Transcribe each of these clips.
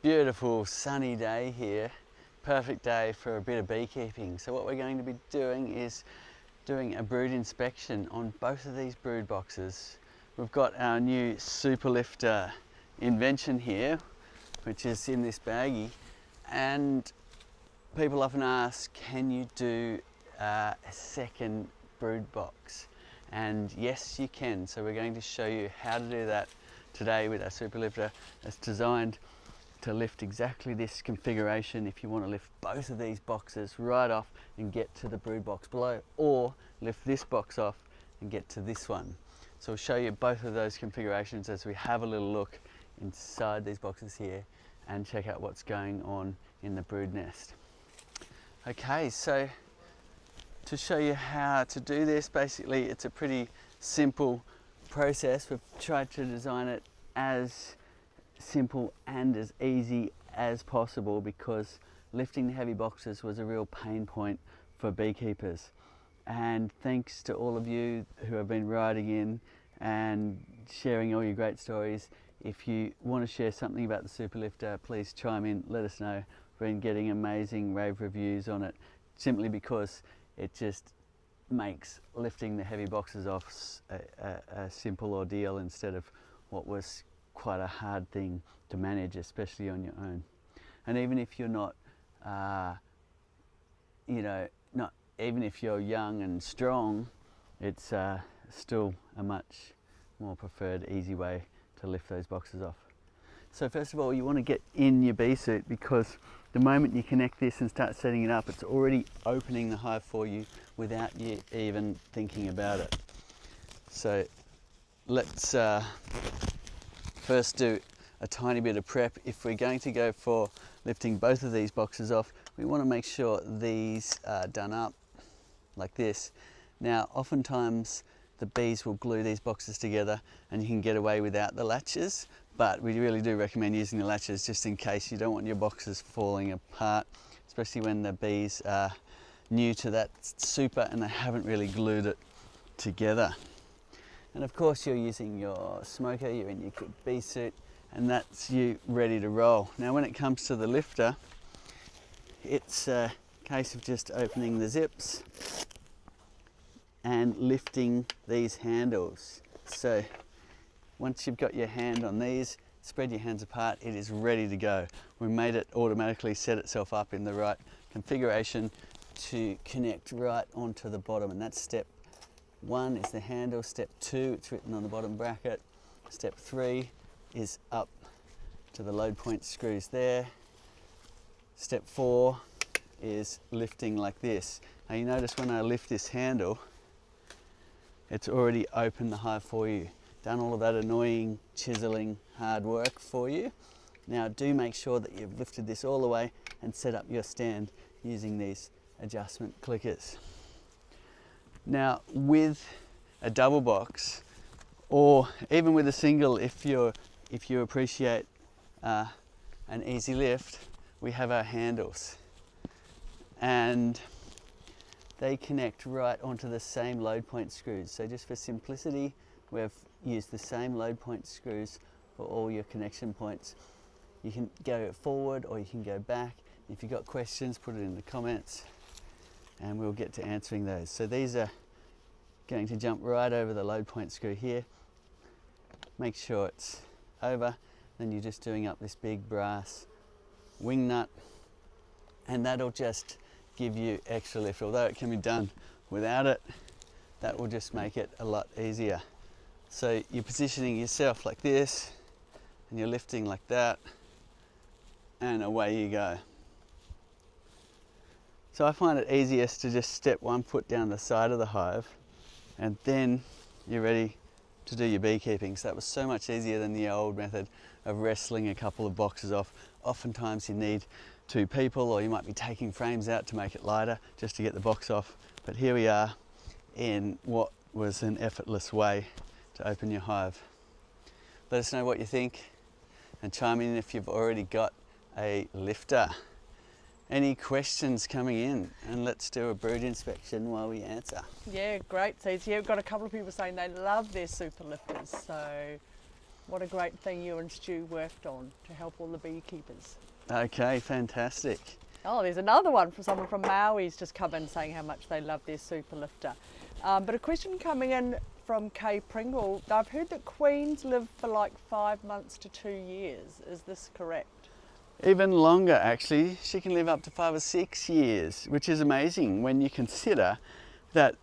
beautiful sunny day here, perfect day for a bit of beekeeping. So what we're going to be doing is doing a brood inspection on both of these brood boxes. We've got our new Superlifter invention here, which is in this baggie, and people often ask, can you do a second brood box? And yes, you can. So we're going to show you how to do that today with our Superlifter. It's designed to lift exactly this configuration if you want to lift both of these boxes right off and get to the brood box below, or lift this box off and get to this one. So we'll show you both of those configurations as we have a little look inside these boxes here and check out what's going on in the brood nest. Okay, so to show you how to do this, basically it's a pretty simple process. We've tried to design it as simple and as easy as possible because lifting the heavy boxes was a real pain point for beekeepers. And thanks to all of you who have been writing in and sharing all your great stories. If you want to share something about the Superlifter, please chime in, let us know. We've been getting amazing rave reviews on it simply because it just makes lifting the heavy boxes off a simple ordeal instead of what was quite a hard thing to manage, especially on your own. And even if you're not, even if you're young and strong, it's still a much more preferred, easy way to lift those boxes off. So first of all, you want to get in your bee suit, because the moment you connect this and start setting it up, it's already opening the hive for you without you even thinking about it. So let's first do a tiny bit of prep. If we're going to go for lifting both of these boxes off, we want to make sure these are done up like this. Now, oftentimes the bees will glue these boxes together and you can get away without the latches, but we really do recommend using the latches just in case. You don't want your boxes falling apart, especially when the bees are new to that super and they haven't really glued it together. And of course you're using your smoker, you're in your good bee suit, and that's you ready to roll. Now when it comes to the lifter, it's a case of just opening the zips and lifting these handles. So once you've got your hand on these, spread your hands apart, it is ready to go. We made it automatically set itself up in the right configuration to connect right onto the bottom, and that's step 1 is the handle. Step 2, it's written on the bottom bracket. Step 3 is up to the load point screws there. Step 4 is lifting like this. Now you notice when I lift this handle, it's already opened the hive for you. Done all of that annoying chiseling hard work for you. Now do make sure that you've lifted this all the way and set up your stand using these adjustment clickers. Now with a double box, or even with a single, if you appreciate an easy lift, we have our handles, and they connect right onto the same load point screws. So just for simplicity, we've used the same load point screws for all your connection points. You can go forward or you can go back. If you've got questions, put it in the comments and we'll get to answering those. So these are going to jump right over the load point screw here. Make sure it's over, then you're just doing up this big brass wing nut, and that'll just give you extra lift. Although it can be done without it, that will just make it a lot easier. So you're positioning yourself like this and you're lifting like that, and away you go. So I find it easiest to just step 1 foot down the side of the hive and then you're ready to do your beekeeping. So that was so much easier than the old method of wrestling a couple of boxes off. Oftentimes you need 2 people, or you might be taking frames out to make it lighter just to get the box off. But here we are in what was an effortless way to open your hive. Let us know what you think and chime in if you've already got a lifter. Any questions coming in? And let's do a brood inspection while we answer. Yeah, great. So yeah, we've got a couple of people saying they love their Superlifters. So What a great thing you and Stu worked on to help all the beekeepers. Okay, fantastic. Oh, there's another one from someone from Maui's just come in saying how much they love their Superlifter. But a question coming in from Kay Pringle. I've heard that queens live for like 5 months to 2 years. Is this correct? Even longer actually. She can live up to 5 or 6 years, which is amazing when you consider that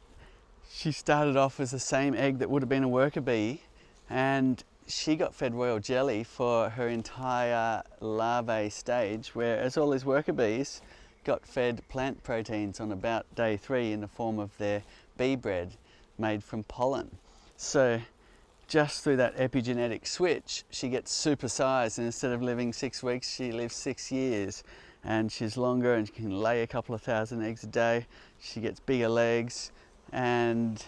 she started off as the same egg that would have been a worker bee, and she got fed royal jelly for her entire larvae stage, whereas all these worker bees got fed plant proteins on about day 3 in the form of their bee bread made from pollen. So just through that epigenetic switch, she gets supersized, and instead of living 6 weeks, she lives 6 years, and she's longer and she can lay a couple of thousand eggs a day. She gets bigger legs and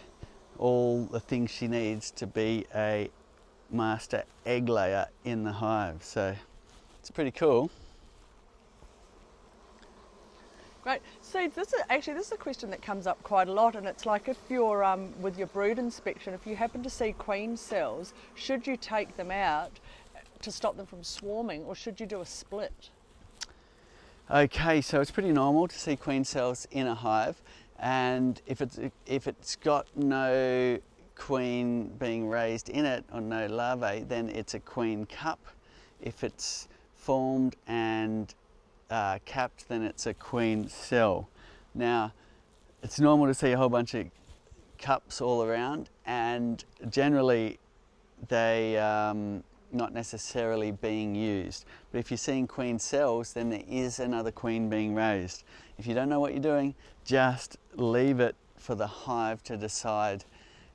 all the things she needs to be a master egg layer in the hive. So it's pretty cool. Great. So this is a question that comes up quite a lot, and it's like if you're with your brood inspection, if you happen to see queen cells, should you take them out to stop them from swarming, or should you do a split? Okay, so it's pretty normal to see queen cells in a hive, and if it's got no queen being raised in it or no larvae, then it's a queen cup. If it's formed and capped, then it's a queen cell. Now, it's normal to see a whole bunch of cups all around, and generally they not necessarily being used. But if you're seeing queen cells, then there is another queen being raised. If you don't know what you're doing, just leave it for the hive to decide.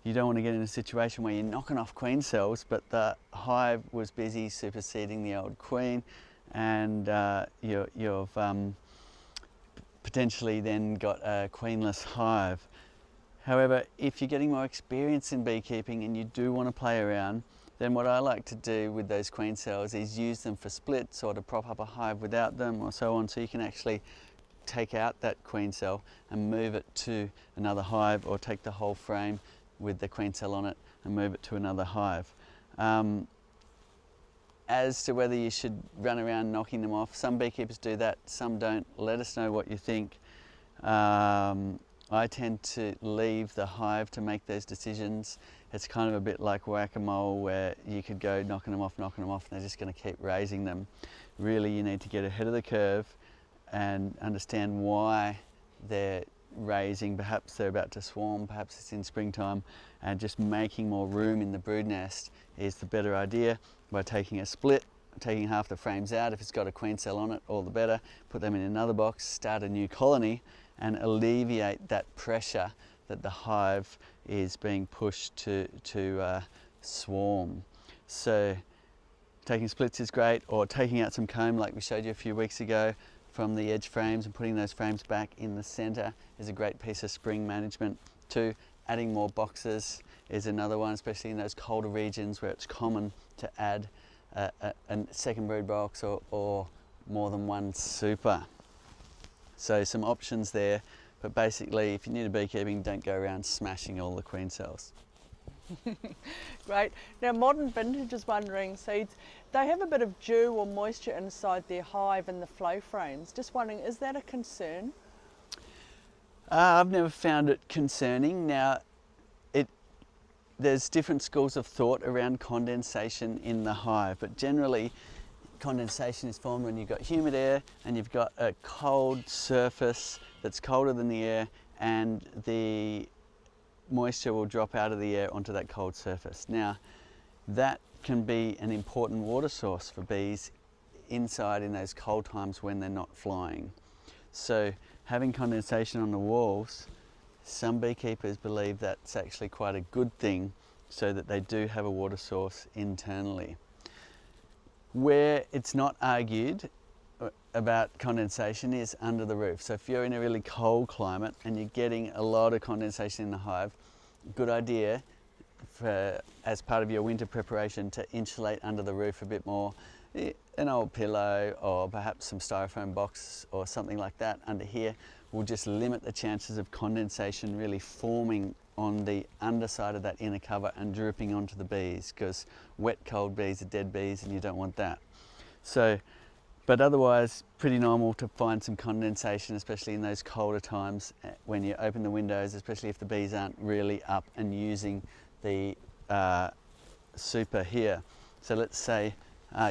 You don't want to get in a situation where you're knocking off queen cells, but the hive was busy superseding the old queen, and you've potentially then got a queenless hive. However, if you're getting more experience in beekeeping and you do want to play around, then what I like to do with those queen cells is use them for splits or to prop up a hive without them or so on, so you can actually take out that queen cell and move it to another hive, or take the whole frame with the queen cell on it and move it to another hive. As to whether you should run around knocking them off, some beekeepers do that, some don't. Let us know what you think. I tend to leave the hive to make those decisions. It's kind of a bit like whack-a-mole, where you could go knocking them off, and they're just going to keep raising them. Really, you need to get ahead of the curve and understand why they're raising. Perhaps they're about to swarm, perhaps it's in springtime, and just making more room in the brood nest is the better idea. By taking a split, taking half the frames out, if it's got a queen cell on it, all the better. Put them in another box, start a new colony, and alleviate that pressure that the hive is being pushed to swarm. So taking splits is great, or taking out some comb like we showed you a few weeks ago from the edge frames and putting those frames back in the center is a great piece of spring management too. Adding more boxes is another one, especially in those colder regions where it's common to add a second brood box or more than one super. So some options there, but basically if you're new to beekeeping, don't go around smashing all the queen cells. Great. Now Modern Vintage is wondering, seeds, they have a bit of dew or moisture inside their hive in the flow frames. Just wondering, is that a concern? I've never found it concerning. Now, there's different schools of thought around condensation in the hive, but generally condensation is formed when you've got humid air and you've got a cold surface that's colder than the air, and the moisture will drop out of the air onto that cold surface. Now, that can be an important water source for bees inside in those cold times when they're not flying. So having condensation on the walls, some beekeepers believe that's actually quite a good thing, so that they do have a water source internally. Where it's not argued about condensation is under the roof. So if you're in a really cold climate and you're getting a lot of condensation in the hive, good idea as part of your winter preparation to insulate under the roof a bit more. An old pillow or perhaps some styrofoam box or something like that under here will just limit the chances of condensation really forming on the underside of that inner cover and drooping onto the bees, because wet cold bees are dead bees and you don't want that. So, but otherwise pretty normal to find some condensation, especially in those colder times when you open the windows, especially if the bees aren't really up and using the super here. So let's say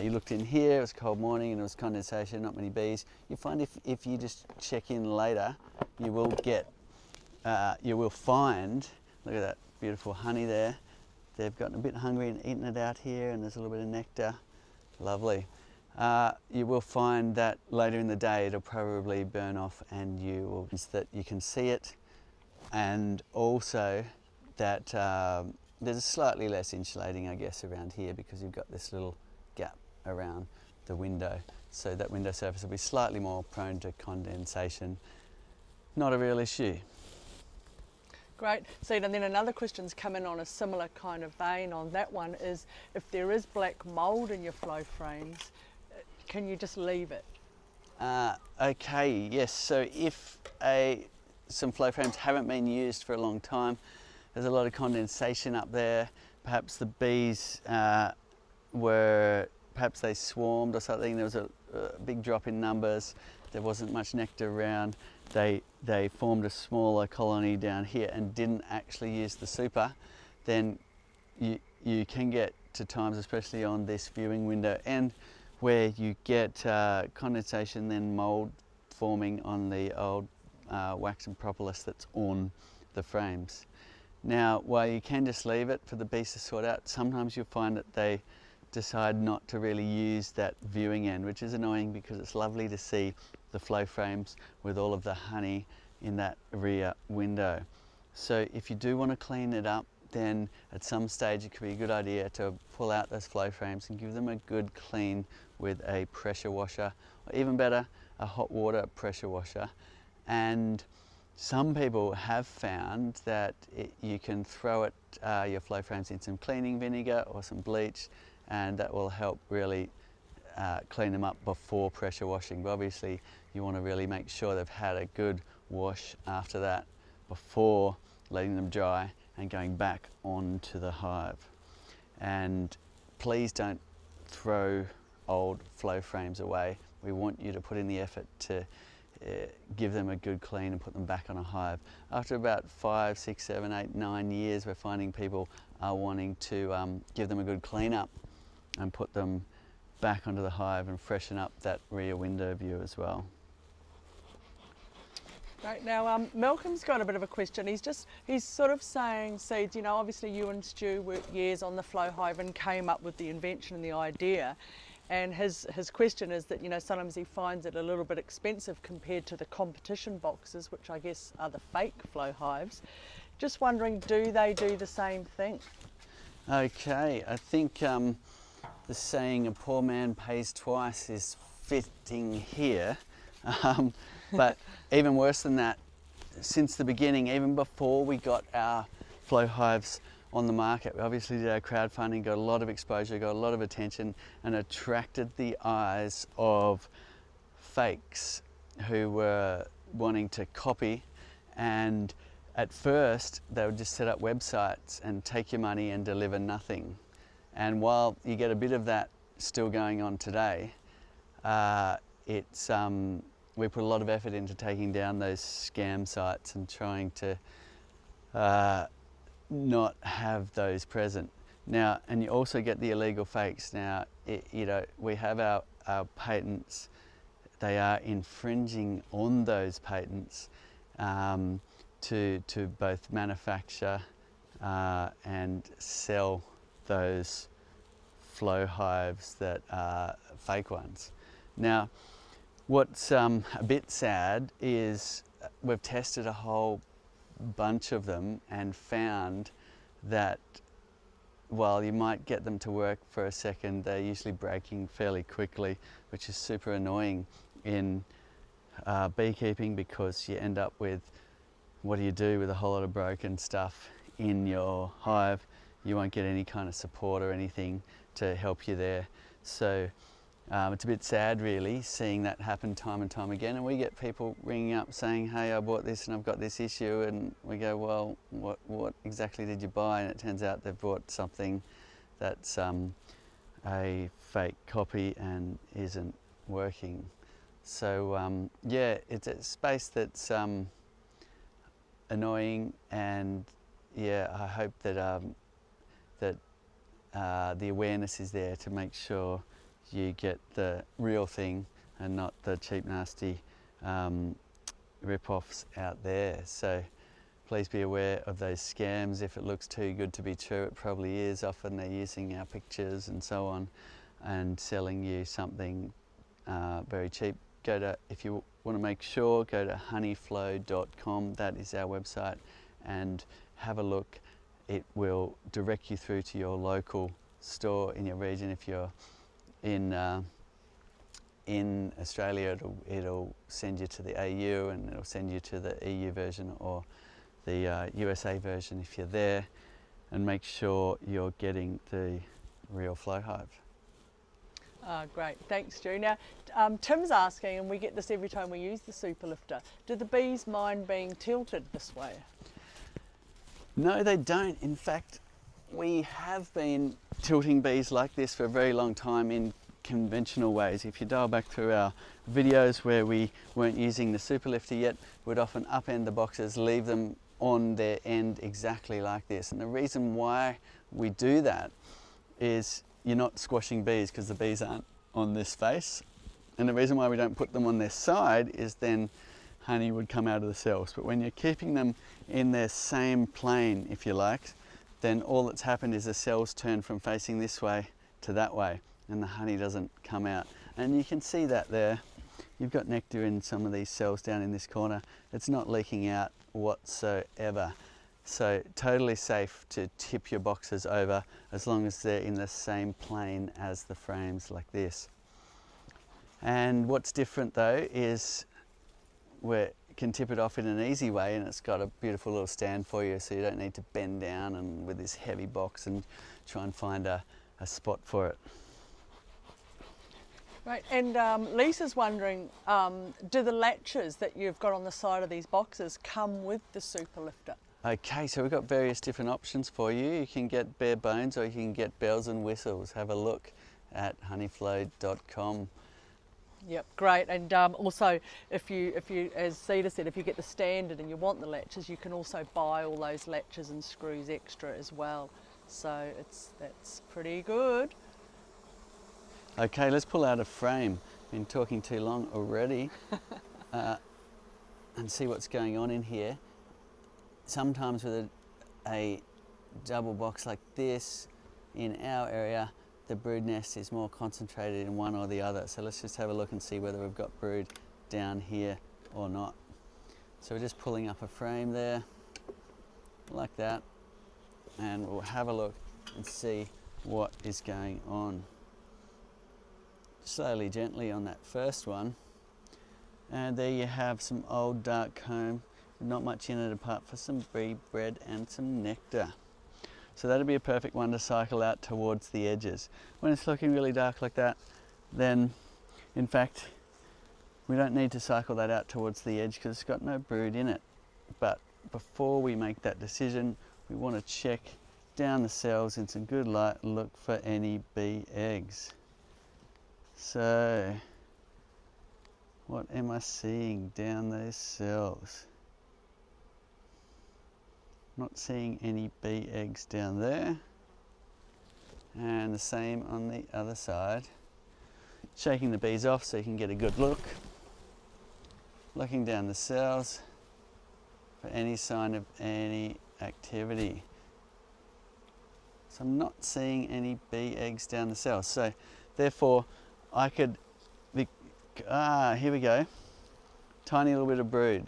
you looked in here, it was a cold morning and it was condensation, not many bees. You find if you just check in later, you will find, look at that beautiful honey there. They've gotten a bit hungry and eaten it out here, and there's a little bit of nectar. Lovely. You will find that later in the day it'll probably burn off, and that you can see it, and also that there's slightly less insulating, I guess, around here because you've got this little gap around the window, so that window surface will be slightly more prone to condensation. Not a real issue. Great. So, and then another question's come in on a similar kind of vein on that one is, if there is black mould in your flow frames, can you just leave it? Okay, yes. So if some flow frames haven't been used for a long time, there's a lot of condensation up there. Perhaps the bees perhaps they swarmed or something. There was a big drop in numbers. There wasn't much nectar around. They formed a smaller colony down here and didn't actually use the super. Then you can get to times, especially on this viewing window, and where you get condensation, then mould forming on the old wax and propolis that's on the frames. Now, while you can just leave it for the bees to sort out, sometimes you'll find that they decide not to really use that viewing end, which is annoying because it's lovely to see the flow frames with all of the honey in that rear window. So if you do want to clean it up, then at some stage it could be a good idea to pull out those flow frames and give them a good clean with a pressure washer, or even better, a hot water pressure washer. And some people have found that you can throw your flow frames in some cleaning vinegar or some bleach, and that will help really clean them up before pressure washing. But obviously you want to really make sure they've had a good wash after that before letting them dry and going back onto the hive. And please don't throw old flow frames away. We want you to put in the effort to give them a good clean and put them back on a hive. After about 5, 6, 7, 8, 9 years, we're finding people are wanting to give them a good clean up and put them back onto the hive and freshen up that rear window view as well. Right, now Malcolm's got a bit of a question. He's sort of saying, Seeds, you know, obviously you and Stu worked years on the flow hive and came up with the invention and the idea. And his question is that, you know, sometimes he finds it a little bit expensive compared to the competition boxes, which I guess are the fake flow hives. Just wondering, do they do the same thing? Okay, I think the saying a poor man pays twice is fitting here. But even worse than that, since the beginning, even before we got our flow hives on the market, we obviously did our crowdfunding, got a lot of exposure, got a lot of attention, and attracted the eyes of fakes who were wanting to copy. And at first they would just set up websites and take your money and deliver nothing. And while you get a bit of that still going on today, we put a lot of effort into taking down those scam sites and trying to not have those present. Now, and you also get the illegal fakes. Now, you know, we have our patents. They are infringing on those patents to both manufacture and sell those flow hives that are fake ones. Now, what's a bit sad is we've tested a whole bunch of them and found that while you might get them to work for a second, they're usually breaking fairly quickly, which is super annoying in beekeeping, because you end up with, what do you do with a whole lot of broken stuff in your hive? You won't get any kind of support or anything to help you there. So It's a bit sad really seeing that happen time and time again, and we get people ringing up saying, hey, I bought this and I've got this issue, and we go, well, what exactly did you buy? And it turns out they've bought something that's a fake copy and isn't working. So yeah, it's a space that's annoying, and yeah, I hope that the awareness is there to make sure you get the real thing and not the cheap, nasty rip-offs out there. So please be aware of those scams. If it looks too good to be true, it probably is. Often they're using our pictures and so on and selling you something very cheap. If you want to make sure, go to honeyflow.com. That is our website, and have a look. It will direct you through to your local store in your region. If you're in Australia, it'll send you to the AU, and it'll send you to the EU version or the USA version if you're there, and make sure you're getting the real Flowhive. Great, thanks Stu. Now, Tim's asking, and we get this every time we use the Superlifter, do the bees mind being tilted this way? No, they don't. In fact, we have been tilting bees like this for a very long time in conventional ways. If you dial back through our videos where we weren't using the Superlifter yet, we'd often upend the boxes, leave them on their end exactly like this. And the reason why we do that is you're not squashing bees because the bees aren't on this face. And the reason why we don't put them on their side is then honey would come out of the cells. But when you're keeping them in their same plane, if you like, then all that's happened is the cells turn from facing this way to that way, and the honey doesn't come out. And you can see that there. You've got nectar in some of these cells down in this corner. It's not leaking out whatsoever. So totally safe to tip your boxes over as long as they're in the same plane as the frames like this. And what's different though is we can tip it off in an easy way, and it's got a beautiful little stand for you, so you don't need to bend down and with this heavy box and try and find a spot for it. Right, and Lisa's wondering, do the latches that you've got on the side of these boxes come with the Superlifter? Okay, so we've got various different options for you. You can get bare bones or you can get bells and whistles. Have a look at honeyflow.com. Yep, great. And also, if you, as Cedar said, if you get the standard and you want the latches, you can also buy all those latches and screws extra as well. So that's pretty good. Okay, let's pull out a frame. Been talking too long already, and see what's going on in here. Sometimes with a double box like this, in our area, the brood nest is more concentrated in one or the other. So let's just have a look and see whether we've got brood down here or not. So we're just pulling up a frame there, like that, and we'll have a look and see what is going on. Slowly, gently on that first one. And there you have some old dark comb. Not much in it apart for some bee bread and some nectar. So that'd be a perfect one to cycle out towards the edges. When it's looking really dark like that, then in fact we don't need to cycle that out towards the edge because it's got no brood in it. But before we make that decision, we want to check down the cells in some good light and look for any bee eggs. So what am I seeing down those cells? Not seeing any bee eggs down there, and the same on the other side. Shaking the bees off so you can get a good look. Looking down the cells for any sign of any activity. So I'm not seeing any bee eggs down the cells. So therefore I could, here we go, tiny little bit of brood.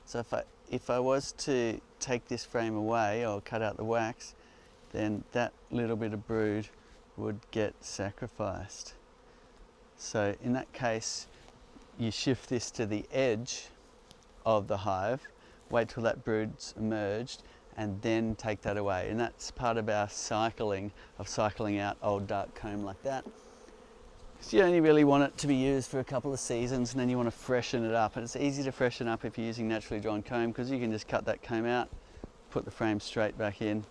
So if I was to take this frame away or cut out the wax, then that little bit of brood would get sacrificed. So in that case, you shift this to the edge of the hive, wait till that brood's emerged, and then take that away. And that's part of our cycling, of cycling out old dark comb like that, So you only really want it to be used for a couple of seasons, and then you want to freshen it up. And it's easy to freshen up if you're using naturally drawn comb, because you can just cut that comb out, put the frame straight back in,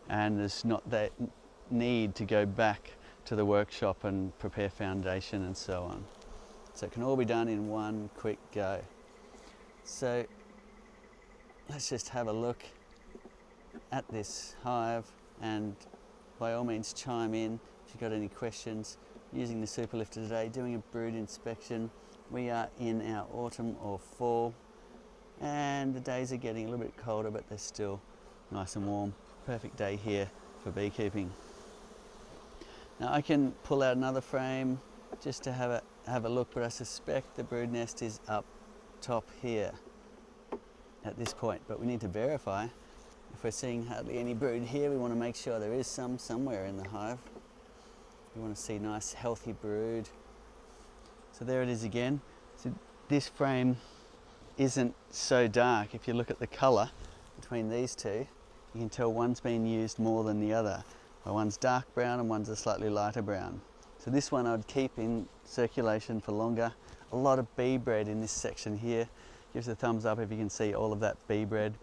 and there's not that need to go back to the workshop and prepare foundation and so on. So it can all be done in one quick go. So let's just have a look at this hive, and by all means chime in if you've got any questions. Using the Superlifter today, doing a brood inspection. We are in our autumn or fall, and the days are getting a little bit colder, but they're still nice and warm. Perfect day here for beekeeping. Now I can pull out another frame just to have a look, but I suspect the brood nest is up top here at this point, but we need to verify. If we're seeing hardly any brood here, we want to make sure there is some somewhere in the hive. We want to see nice healthy brood. So there it is again. So this frame isn't so dark. If you look at the colour between these two, you can tell one's been used more than the other. Well, one's dark brown and one's a slightly lighter brown. So this one I'd keep in circulation for longer. A lot of bee bread in this section here. Gives a thumbs up if you can see all of that bee bread.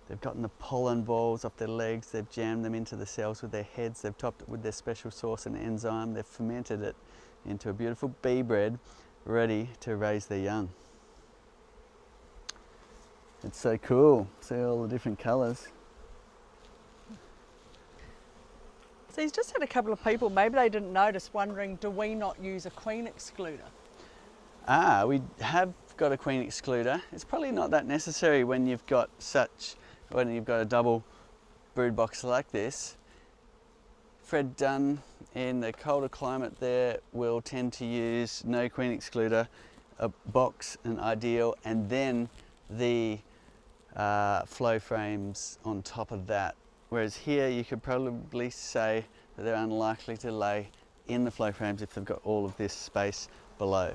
They've gotten the pollen balls off their legs, they've jammed them into the cells with their heads, they've topped it with their special sauce and enzyme, they've fermented it into a beautiful bee bread ready to raise their young. It's so cool, see all the different colours. So he's just had a couple of people, maybe they didn't notice, wondering, do we not use a queen excluder? We have got a queen excluder. It's probably not that necessary when you've got a double brood box like this. Fred Dunn in the colder climate there will tend to use no queen excluder, a box, an ideal, and then the flow frames on top of that. Whereas here you could probably say that they're unlikely to lay in the flow frames if they've got all of this space below.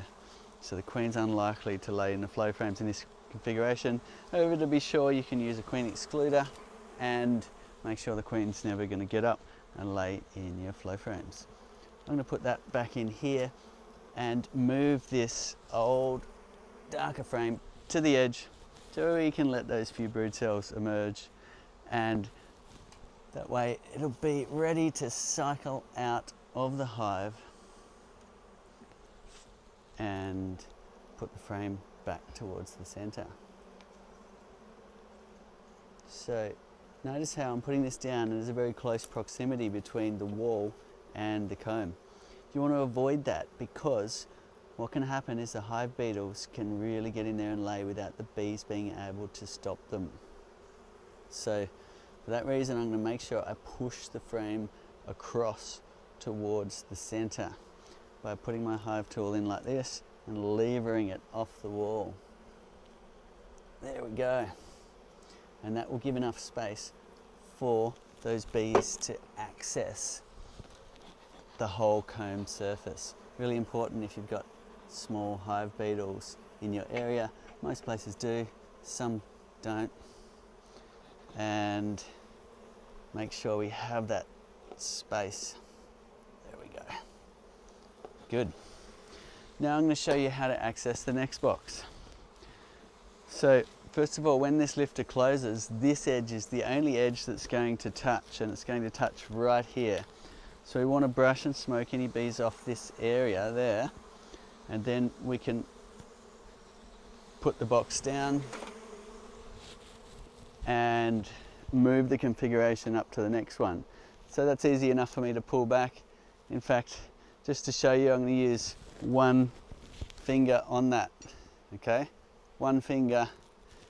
So the queen's unlikely to lay in the flow frames in this configuration. However, to be sure, you can use a queen excluder and make sure the queen's never going to get up and lay in your flow frames. I'm going to put that back in here and move this old darker frame to the edge so we can let those few brood cells emerge, and that way it'll be ready to cycle out of the hive and put the frame back towards the center. So notice how I'm putting this down and there's a very close proximity between the wall and the comb. You want to avoid that, because what can happen is the hive beetles can really get in there and lay without the bees being able to stop them. So for that reason, I'm going to make sure I push the frame across towards the center by putting my hive tool in like this and levering it off the wall. There we go. And that will give enough space for those bees to access the whole comb surface. Really important if you've got small hive beetles in your area. Most places do, some don't. And make sure we have that space. There we go. Good. Now I'm going to show you how to access the next box. So first of all, when this lifter closes, this edge is the only edge that's going to touch, and it's going to touch right here. So we want to brush and smoke any bees off this area there, and then we can put the box down and move the configuration up to the next one. So that's easy enough for me to pull back. In fact, just to show you, I'm going to use one finger on that, okay? One finger,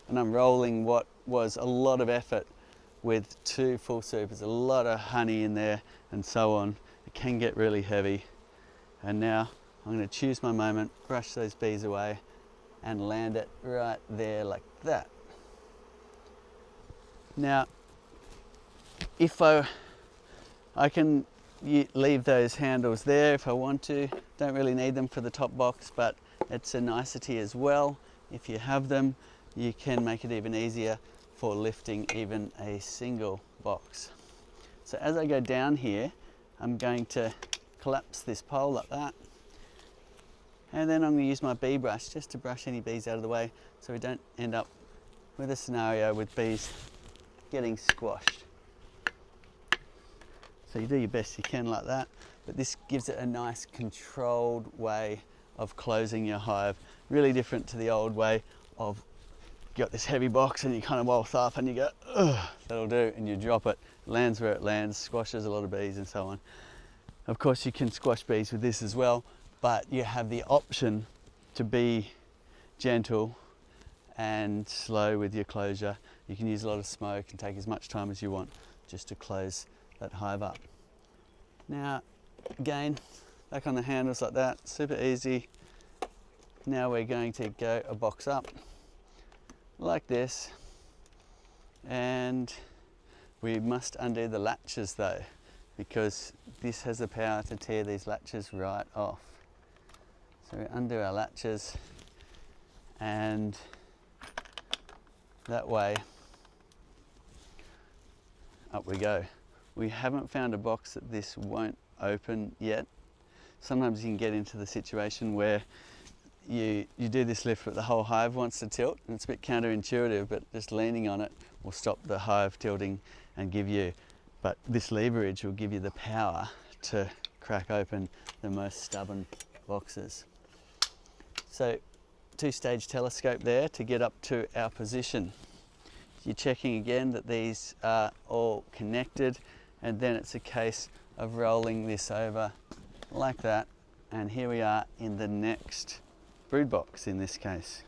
and I'm rolling what was a lot of effort with 2 full supers, a lot of honey in there and so on. It can get really heavy. And now I'm going to choose my moment, brush those bees away and land it right there like that. Now, if I can leave those handles there if I want to. Don't really need them for the top box, but it's a nicety as well. If you have them, you can make it even easier for lifting even a single box. So as I go down here, I'm going to collapse this pole like that, And then I'm going to use my bee brush just to brush any bees out of the way so we don't end up with a scenario with bees getting squashed. So you do your best you can like that, but this gives it a nice controlled way of closing your hive. Really different to the old way of you got this heavy box and you kind of waltz up and you go, ugh, that'll do, and you drop it, lands where it lands, squashes a lot of bees and so on. Of course you can squash bees with this as well, but you have the option to be gentle and slow with your closure. You can use a lot of smoke and take as much time as you want just to close that hive up. Now again, back on the handles like that, super easy. Now we're going to go a box up like this, and we must undo the latches though, because this has the power to tear these latches right off. So we undo our latches, and that way up we go. We haven't found a box that this won't open yet. Sometimes you can get into the situation where you do this lift but the whole hive wants to tilt, and it's a bit counterintuitive, but just leaning on it will stop the hive tilting and give you, but this leverage will give you the power to crack open the most stubborn boxes. So two-stage telescope there to get up to our position. You're checking again that these are all connected, and then it's a case of rolling this over like that, and here we are in the next brood box in this case.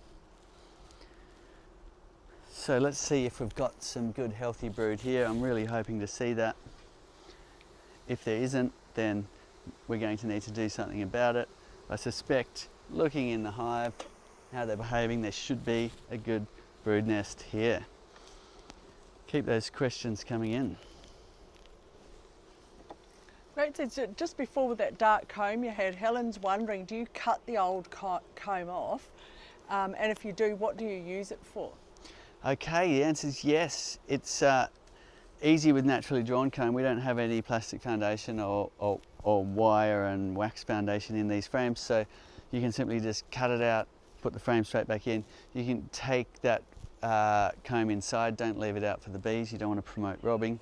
So let's see if we've got some good healthy brood here. I'm really hoping to see that. If there isn't, then we're going to need to do something about it. I suspect, looking in the hive, how they're behaving, there should be a good brood nest here. Keep those questions coming in. Great, so just before with that dark comb you had, Helen's wondering, do you cut the old comb off? And if you do, what do you use it for? Okay, the answer is yes. It's easy with naturally drawn comb. We don't have any plastic foundation or wire and wax foundation in these frames, so you can simply just cut it out, put the frame straight back in. You can take that comb inside, don't leave it out for the bees, you don't want to promote robbing.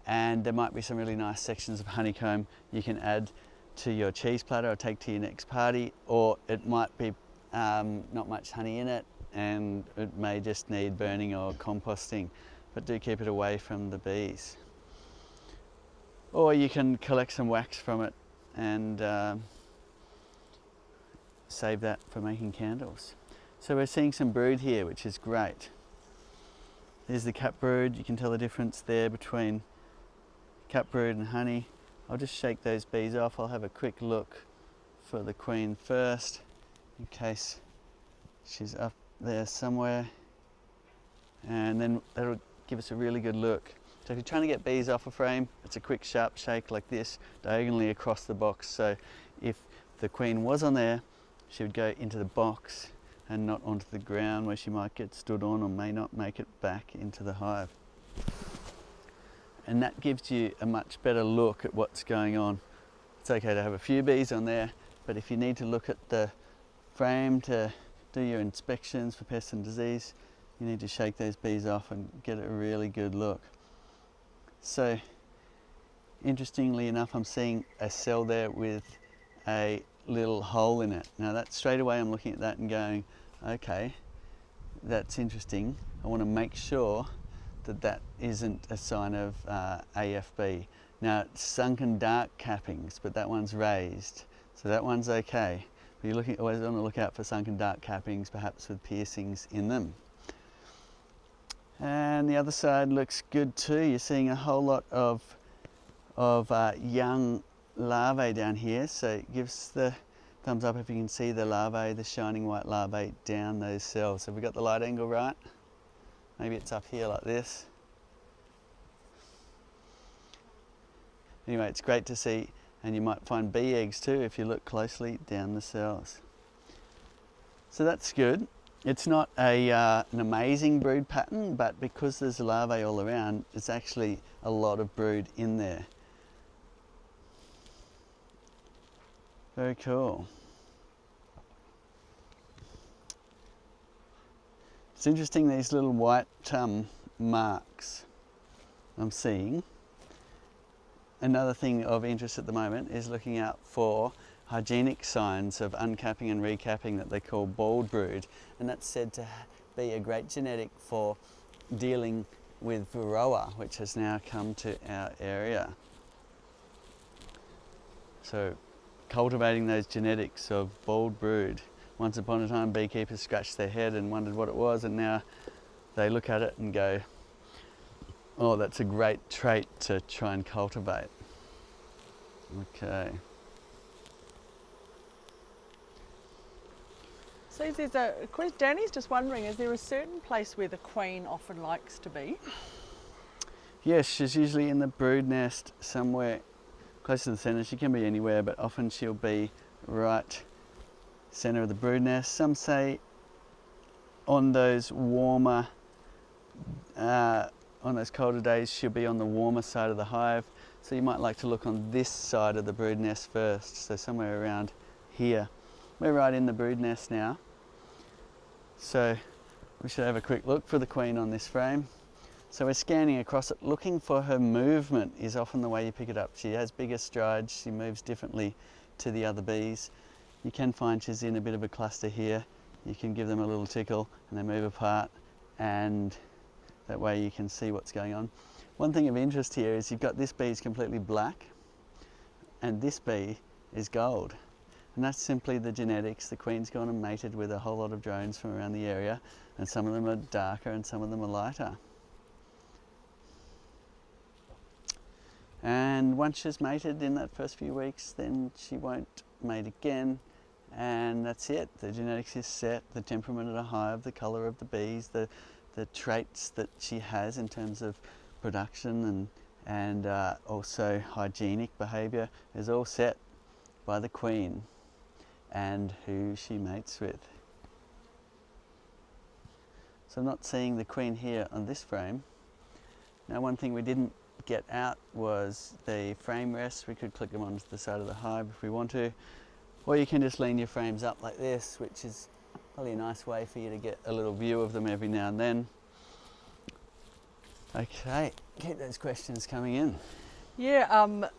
And there might be some really nice sections of honeycomb you can add to your cheese platter or take to your next party, or it might be not much honey in it and it may just need burning or composting, but do keep it away from the bees. Or you can collect some wax from it and save that for making candles. So we're seeing some brood here, which is great. There's the cap brood. You can tell the difference there between cap brood and honey. I'll just shake those bees off. I'll have a quick look for the queen first, in case she's up there somewhere, and then that'll give us a really good look. So if you're trying to get bees off a frame, it's a quick sharp shake like this, diagonally across the box. So if the queen was on there, she would go into the box and not onto the ground where she might get stood on or may not make it back into the hive. And that gives you a much better look at what's going on. It's okay to have a few bees on there, but if you need to look at the frame to do your inspections for pest and disease, you need to shake those bees off and get a really good look. So interestingly enough, I'm seeing a cell there with a little hole in it. Now that straight away I'm looking at that and going, okay, that's interesting. I want to make sure that that isn't a sign of AFB. Now it's sunken dark cappings, but that one's raised, so that one's okay. But you're always on the lookout for sunken dark cappings, perhaps with piercings in them. And the other side looks good too. You're seeing a whole lot of young larvae down here, so it gives the thumbs up if you can see the larvae, the shining white larvae down those cells. Have we got the light angle right? Maybe it's up here like this. Anyway, it's great to see, and you might find bee eggs too if you look closely down the cells. So that's good. It's not an amazing brood pattern, but because there's larvae all around, it's actually a lot of brood in there. Very cool. It's interesting, these little white marks I'm seeing. Another thing of interest at the moment is looking out for hygienic signs of uncapping and recapping that they call bald brood, and that's said to be a great genetic for dealing with Varroa, which has now come to our area. So cultivating those genetics of bald brood. Once upon a time, beekeepers scratched their head and wondered what it was, and now they look at it and go, oh, that's a great trait to try and cultivate. Okay. So there's a question, Danny's just wondering, is there a certain place where the queen often likes to be? Yes, she's usually in the brood nest somewhere close to the centre. She can be anywhere, but often she'll be right centre of the brood nest. Some say on those warmer, on those colder days, she'll be on the warmer side of the hive. So you might like to look on this side of the brood nest first, so somewhere around here. We're right in the brood nest now. So we should have a quick look for the queen on this frame. So we're scanning across it, looking for her movement is often the way you pick it up. She has bigger strides, she moves differently to the other bees. You can find she's in a bit of a cluster here. You can give them a little tickle and they move apart, and that way you can see what's going on. One thing of interest here is you've got this bee is completely black and this bee is gold. And that's simply the genetics. The queen's gone and mated with a whole lot of drones from around the area, and some of them are darker and some of them are lighter. And once she's mated in that first few weeks, then she won't mate again, and that's it. The genetics is set, the temperament of the hive, the colour of the bees, the traits that she has in terms of production and also hygienic behaviour is all set by the queen and who she mates with. So I'm not seeing the queen here on this frame. Now, one thing we didn't get out was the frame rests. We could click them onto the side of the hive if we want to, or you can just lean your frames up like this, which is probably a nice way for you to get a little view of them every now and then. Okay, keep those questions coming in. Yeah,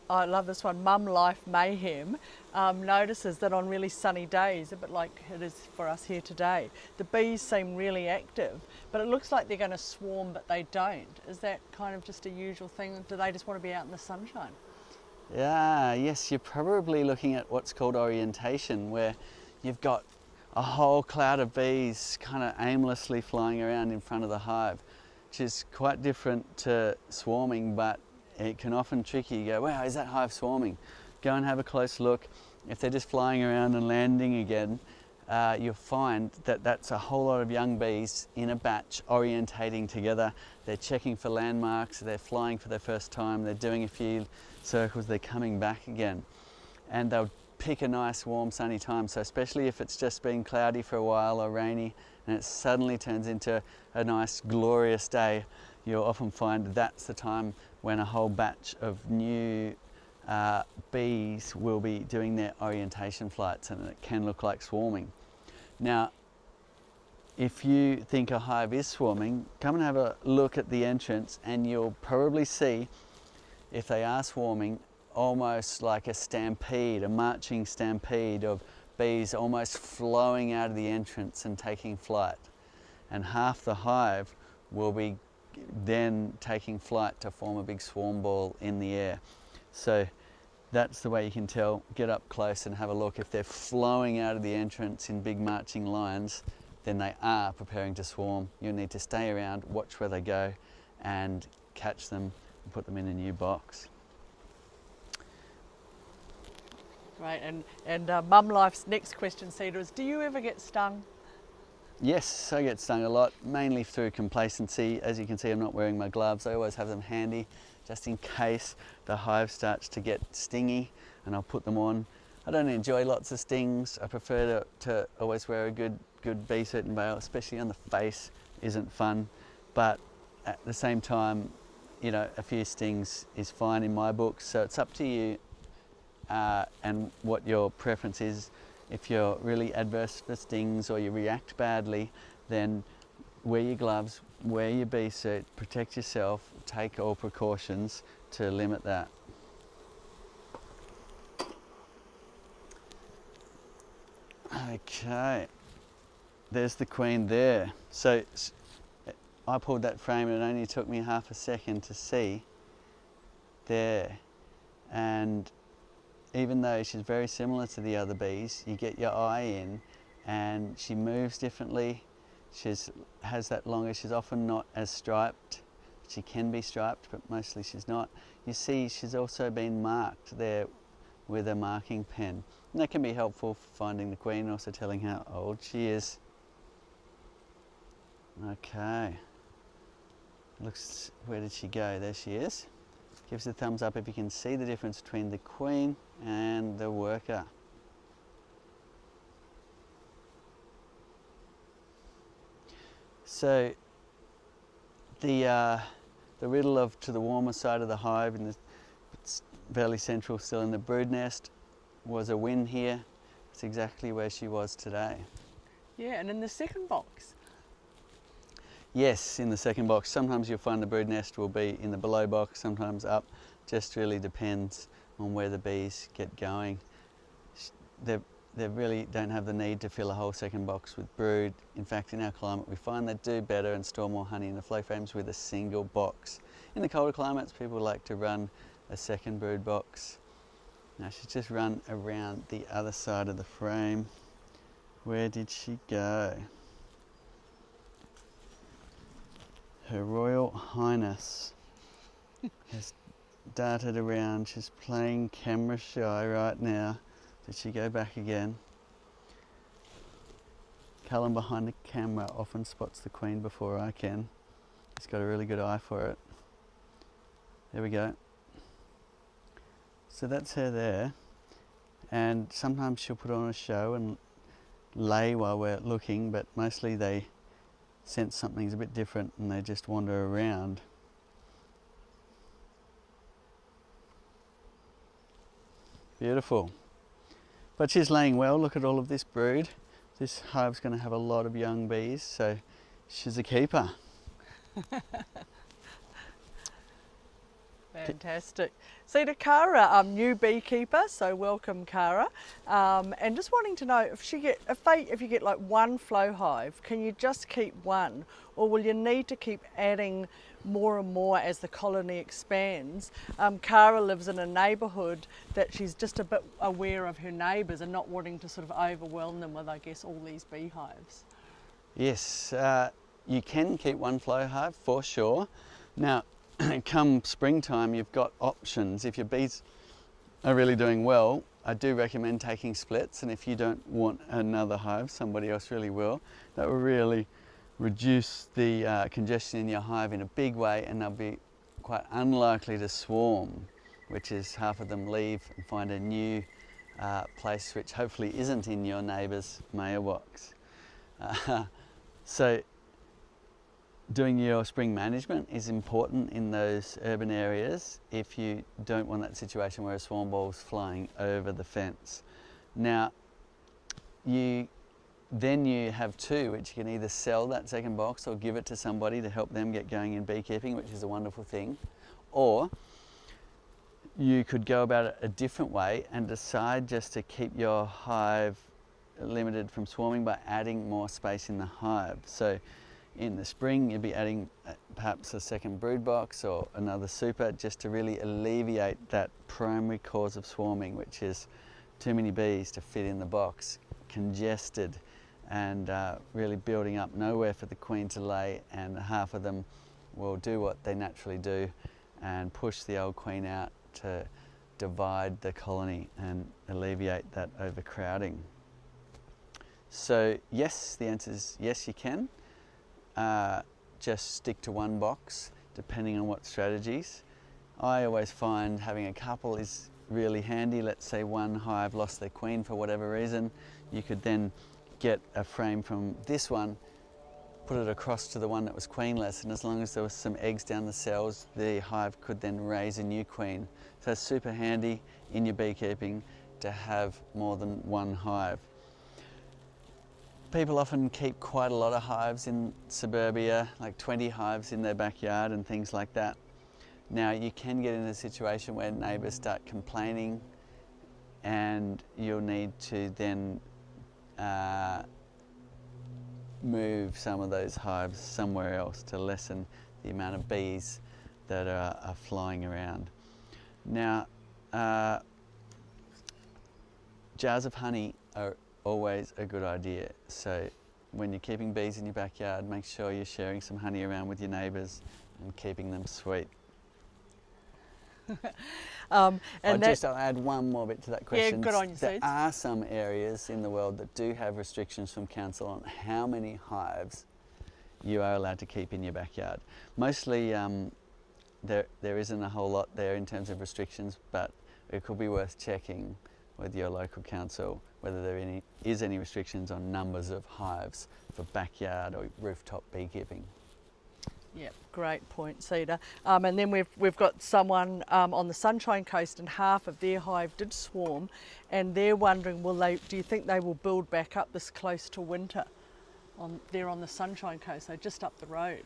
I love this one. Mum Life Mayhem notices that on really sunny days, a bit like it is for us here today, the bees seem really active, but it looks like they're going to swarm, but they don't. Is that kind of just a usual thing? Do they just want to be out in the sunshine? Yeah, yes, you're probably looking at what's called orientation, where you've got a whole cloud of bees kind of aimlessly flying around in front of the hive, which is quite different to swarming, but it can often trick you. You go, wow, is that hive swarming? Go and have a close look. If they're just flying around and landing again, you'll find that that's a whole lot of young bees in a batch orientating together. They're checking for landmarks, they're flying for their first time, they're doing a few circles, they're coming back again. And they'll pick a nice warm sunny time. So especially if it's just been cloudy for a while or rainy and it suddenly turns into a nice glorious day, you'll often find that's the time when a whole batch of new bees will be doing their orientation flights, and it can look like swarming. Now, if you think a hive is swarming, come and have a look at the entrance and you'll probably see, if they are swarming, almost like a stampede, a marching stampede of bees almost flowing out of the entrance and taking flight. And half the hive will be then taking flight to form a big swarm ball in the air. So that's the way you can tell. Get up close and have a look. If they're flowing out of the entrance in big marching lines, then they are preparing to swarm. You'll need to stay around, watch where they go, and catch them and put them in a new box. Right, and Mum Life's next question, Cedar, is do you ever get stung? Yes, I get stung a lot, mainly through complacency. As you can see, I'm not wearing my gloves. I always have them handy, just in case the hive starts to get stingy, and I'll put them on. I don't enjoy lots of stings. I prefer to always wear a good bee suit and veil, especially on the face, isn't fun. But at the same time, you know, a few stings is fine in my book, so it's up to you and what your preference is. If you're really adverse to stings or you react badly, then wear your gloves, wear your bee suit, protect yourself, take all precautions to limit that. Okay, there's the queen there. So I pulled that frame and it only took me half a second to see there. And even though she's very similar to the other bees, you get your eye in and she moves differently. She has that longer, she's often not as striped. She can be striped, but mostly she's not. You see she's also been marked there with a marking pen. And that can be helpful for finding the queen, also telling how old she is. Okay. Looks, where did she go? There she is. Gives a thumbs up if you can see the difference between the queen and the worker. So the riddle of to the warmer side of the hive, in the fairly central, still in the brood nest, was a win here. It's exactly where she was today. Yeah, and in the second box. Yes, in the second box. Sometimes you'll find the brood nest will be in the below box, sometimes up. Just really depends on where the bees get going. They really don't have the need to fill a whole second box with brood. In fact, in our climate, we find they do better and store more honey in the flow frames with a single box. In the colder climates, people like to run a second brood box. Now she's just run around the other side of the frame. Where did she go? Her Royal Highness has darted around. She's playing camera shy right now. Did she go back again? Callum behind the camera often spots the queen before I can. He's got a really good eye for it. There we go. So that's her there. And sometimes she'll put on a show and lay while we're looking, but mostly they sense something's a bit different and they just wander around. Beautiful. But she's laying well. Look at all of this brood. This hive's going to have a lot of young bees, so she's a keeper. Fantastic. So to Cara, new beekeeper, so welcome Cara. And just wanting to know if you get like one flow hive, can you just keep one, or will you need to keep adding more and more as the colony expands? Cara lives in a neighbourhood that she's just a bit aware of her neighbours and not wanting to sort of overwhelm them with, I guess, all these beehives. Yes, you can keep one flow hive for sure. Now, come springtime, you've got options. If your bees are really doing well, I do recommend taking splits, and if you don't want another hive, somebody else really will. That will really reduce the congestion in your hive in a big way, and they'll be quite unlikely to swarm, which is half of them leave and find a new place which hopefully isn't in your neighbour's mailbox. So doing your spring management is important in those urban areas if you don't want that situation where a swarm ball's flying over the fence. Now, then you have two, which you can either sell that second box or give it to somebody to help them get going in beekeeping, which is a wonderful thing. Or you could go about it a different way and decide just to keep your hive limited from swarming by adding more space in the hive. So in the spring, you'd be adding perhaps a second brood box or another super, just to really alleviate that primary cause of swarming, which is too many bees to fit in the box, congested, and really building up, nowhere for the queen to lay, and half of them will do what they naturally do and push the old queen out to divide the colony and alleviate that overcrowding. So yes, the answer is yes, you can. Just stick to one box depending on what strategies. I always find having a couple is really handy. Let's say one hive lost their queen for whatever reason. You could then get a frame from this one, put it across to the one that was queenless, and as long as there was some eggs down the cells, the hive could then raise a new queen. So it's super handy in your beekeeping to have more than one hive. People often keep quite a lot of hives in suburbia, like 20 hives in their backyard and things like that. Now you can get in a situation where neighbours start complaining, and you'll need to then move some of those hives somewhere else to lessen the amount of bees that are flying around. Now, jars of honey are always a good idea. So when you're keeping bees in your backyard, make sure you're sharing some honey around with your neighbours and keeping them sweet. And I'll add one more bit to that question. Yeah, good on you, There Suze. are some areas in the world that do have restrictions from council on how many hives you are allowed to keep in your backyard. Mostly there isn't a whole lot there in terms of restrictions, but it could be worth checking with your local council whether there is any restrictions on numbers of hives for backyard or rooftop beekeeping. Yeah, great point, Cedar. And then we've got someone on the Sunshine Coast, and half of their hive did swarm, and they're wondering, do you think they will build back up this close to winter? They're on the Sunshine Coast, so just up the road.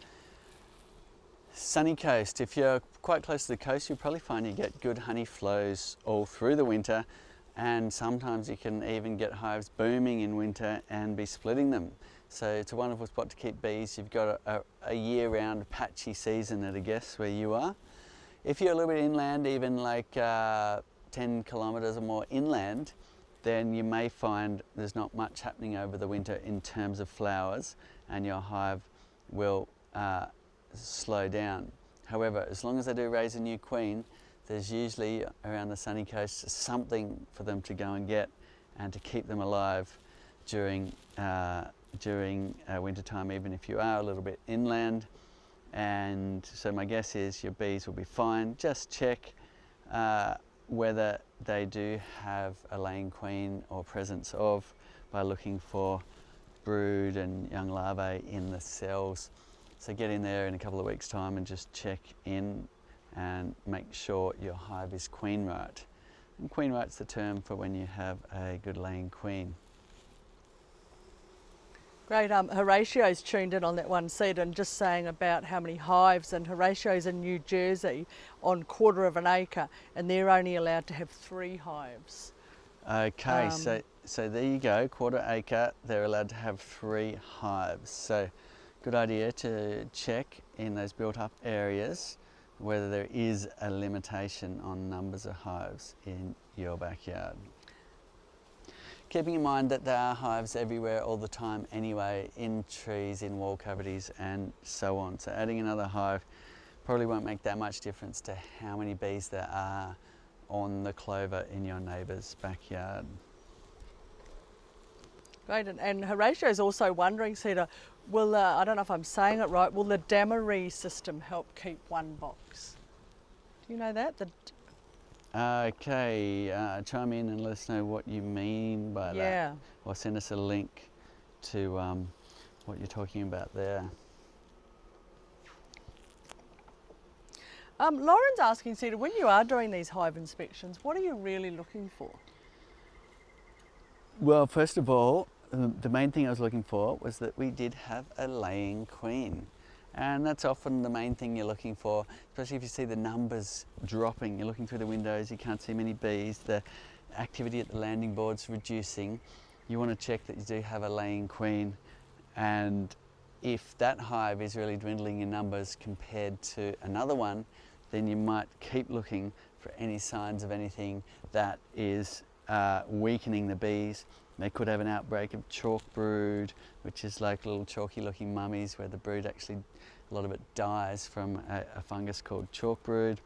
Sunny coast. If you're quite close to the coast, you'll probably find you get good honey flows all through the winter, and sometimes you can even get hives booming in winter and be splitting them. So it's a wonderful spot to keep bees. You've got a year-round patchy season at a guess where you are. If you're a little bit inland, even like 10 kilometres or more inland, then you may find there's not much happening over the winter in terms of flowers, and your hive will slow down. However, as long as they do raise a new queen, there's usually around the sunny coast something for them to go and get and to keep them alive during winter time, even if you are a little bit inland. And so my guess is your bees will be fine. Just check whether they do have a laying queen or presence of by looking for brood and young larvae in the cells. So get in there in a couple of weeks' time and just check in and make sure your hive is queen right. And queen right's the term for when you have a good laying queen. Great. Horatio's tuned in on that one, Cedar, and just saying about how many hives, and Horatio's in New Jersey on 1/4 of an acre, and they're only allowed to have 3 hives. Okay, so there you go, 1/4 acre, they're allowed to have 3 hives. So good idea to check in those built up areas whether there is a limitation on numbers of hives in your backyard. Keeping in mind that there are hives everywhere all the time anyway, in trees, in wall cavities and so on. So adding another hive probably won't make that much difference to how many bees there are on the clover in your neighbour's backyard. Great, and Horatio's also wondering, Cedar, will, I don't know if I'm saying it right, will the Damery system help keep one box? Do you know that? Okay, chime in and let us know what you mean by that. Or send us a link to what you're talking about there. Lauren's asking, Cedar, when you are doing these hive inspections, what are you really looking for? Well, first of all, the main thing I was looking for was that we did have a laying queen. And that's often the main thing you're looking for, especially if you see the numbers dropping. You're looking through the windows, you can't see many bees, the activity at the landing board's reducing. You want to check that you do have a laying queen, and if that hive is really dwindling in numbers compared to another one, then you might keep looking for any signs of anything that is weakening the bees. They could have an outbreak of chalk brood, which is like little chalky looking mummies where the brood actually, a lot of it dies from a fungus called chalk brood.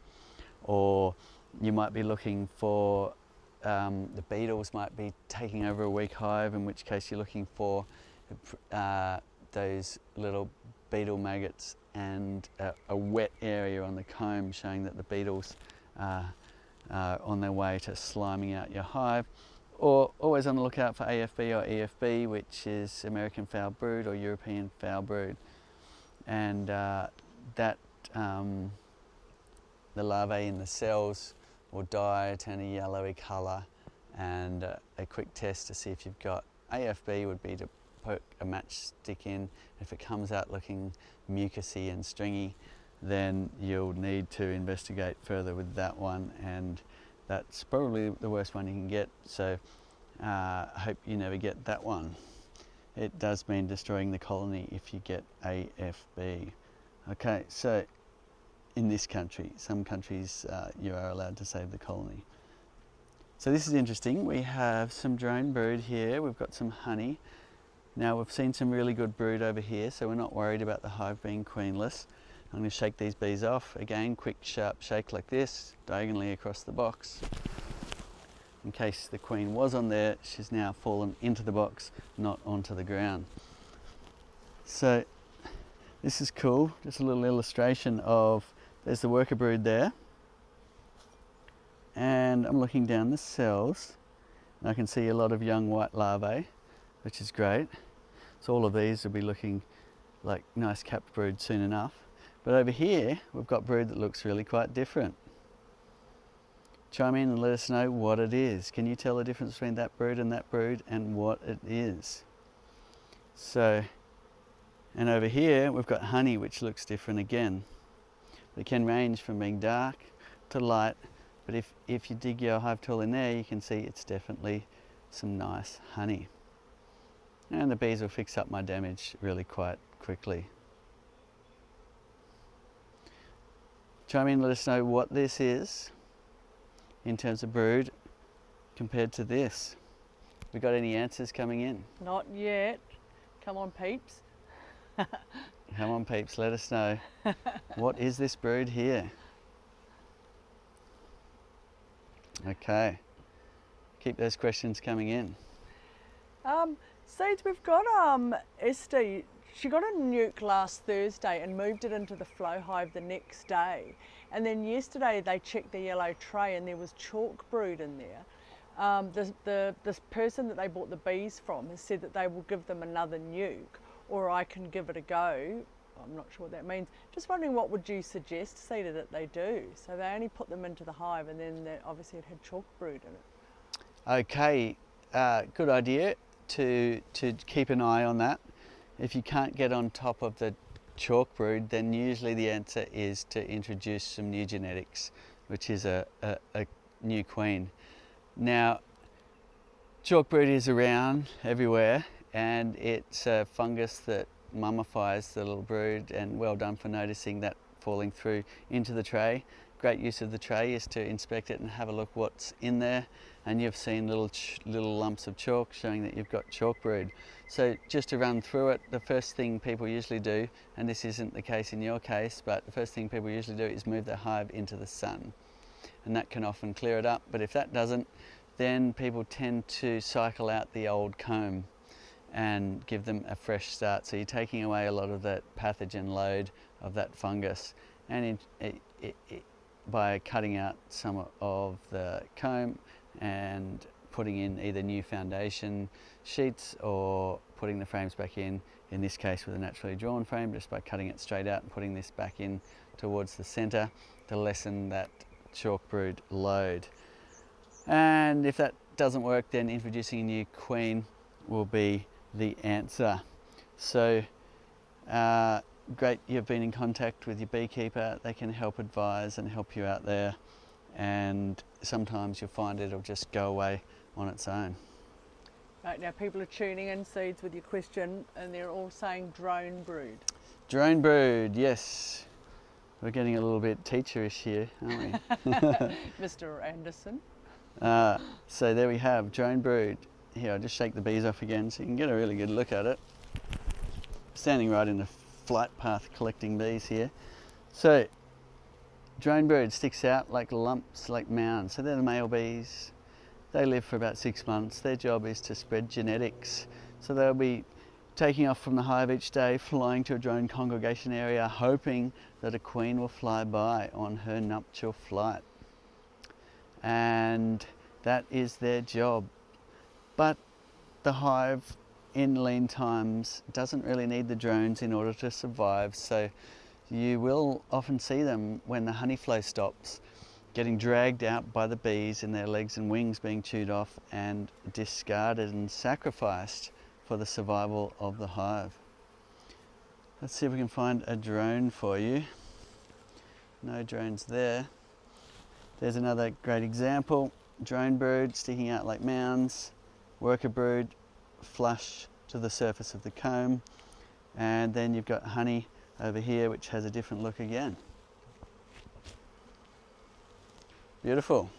Or you might be looking for, the beetles might be taking over a weak hive, in which case you're looking for those little beetle maggots and a wet area on the comb showing that the beetles are on their way to sliming out your hive. Or always on the lookout for AFB or EFB, which is American foul brood or European foul brood. And the larvae in the cells will die, turn a yellowy colour, and a quick test to see if you've got AFB would be to poke a matchstick in. If it comes out looking mucusy and stringy, then you'll need to investigate further with that one, and that's probably the worst one you can get. So I hope you never get that one. It does mean destroying the colony if you get AFB. Okay, so in this country, some countries you are allowed to save the colony. So this is interesting. We have some drone brood here. We've got some honey. Now we've seen some really good brood over here, so we're not worried about the hive being queenless. I'm going to shake these bees off. Again, quick sharp shake like this, diagonally across the box. In case the queen was on there, she's now fallen into the box, not onto the ground. So this is cool, just a little illustration of, there's the worker brood there. And I'm looking down the cells, and I can see a lot of young white larvae, which is great. So all of these will be looking like nice capped brood soon enough. But over here, we've got brood that looks really quite different. Chime in and let us know what it is. Can you tell the difference between that brood and what it is? So, and over here, we've got honey, which looks different again. It can range from being dark to light, but if you dig your hive tool in there, you can see it's definitely some nice honey. And the bees will fix up my damage really quite quickly. Chime in, let us know what this is in terms of brood compared to this. We got any answers coming in? Not yet. Come on, peeps. Come on, peeps, let us know. What is this brood here? Okay. Keep those questions coming in. Seeds, we've got Esther. She got a nuke last Thursday and moved it into the Flow Hive the next day. And then yesterday they checked the yellow tray and there was chalk brood in there. This person that they bought the bees from has said that they will give them another nuke, or I can give it a go. I'm not sure what that means. Just wondering, what would you suggest, Cedar, that they do? So they only put them into the hive, and then obviously it had chalk brood in it. Okay, good idea to keep an eye on that. If you can't get on top of the chalk brood, then usually the answer is to introduce some new genetics, which is a new queen. Now, chalk brood is around everywhere, and it's a fungus that mummifies the little brood, and well done for noticing that falling through into the tray. Great use of the tray is to inspect it and have a look what's in there, and you've seen little lumps of chalk showing that you've got chalk brood. So just to run through it, the first thing people usually do, and this isn't the case in your case, but the first thing people usually do is move their hive into the sun, and that can often clear it up. But if that doesn't, then people tend to cycle out the old comb and give them a fresh start. So you're taking away a lot of that pathogen load of that fungus, and by cutting out some of the comb and putting in either new foundation sheets or putting the frames back in this case with a naturally drawn frame, just by cutting it straight out and putting this back in towards the center to lessen that chalk brood load. And if that doesn't work, then introducing a new queen will be the answer. So great you've been in contact with your beekeeper. They can help advise and help you out there, and sometimes you'll find it'll just go away on its own. Right, now people are tuning in, Seeds, with your question, and they're all saying drone brood. Drone brood, yes. We're getting a little bit teacherish here, aren't we? Mr. Anderson. So there we have drone brood. Here, I'll just shake the bees off again so you can get a really good look at it. Standing right in the flight path collecting bees here. So drone brood sticks out like lumps, like mounds. So they're the male bees. They live for about 6 months. Their job is to spread genetics. So they'll be taking off from the hive each day, flying to a drone congregation area, hoping that a queen will fly by on her nuptial flight. And that is their job. But the hive in lean times doesn't really need the drones in order to survive, so you will often see them when the honey flow stops, getting dragged out by the bees and their legs and wings being chewed off and discarded and sacrificed for the survival of the hive. Let's see if we can find a drone for you. No drones there. There's another great example. Drone brood sticking out like mounds, worker brood flush to the surface of the comb, and then you've got honey over here which has a different look again. Beautiful.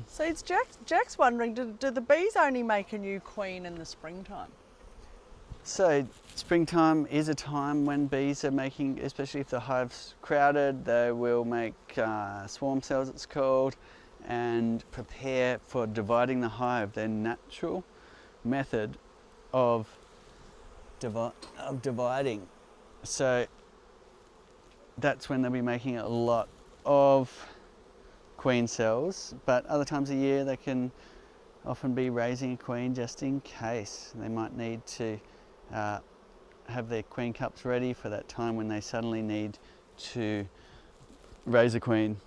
So it's Jack's wondering, do the bees only make a new queen in the springtime? So springtime is a time when bees are making, especially if the hive's crowded, they will make swarm cells, it's called, and prepare for dividing the hive. Their natural method of dividing. So that's when they'll be making a lot of queen cells, but other times of year they can often be raising a queen just in case. They might need to have their queen cups ready for that time when they suddenly need to raise a queen,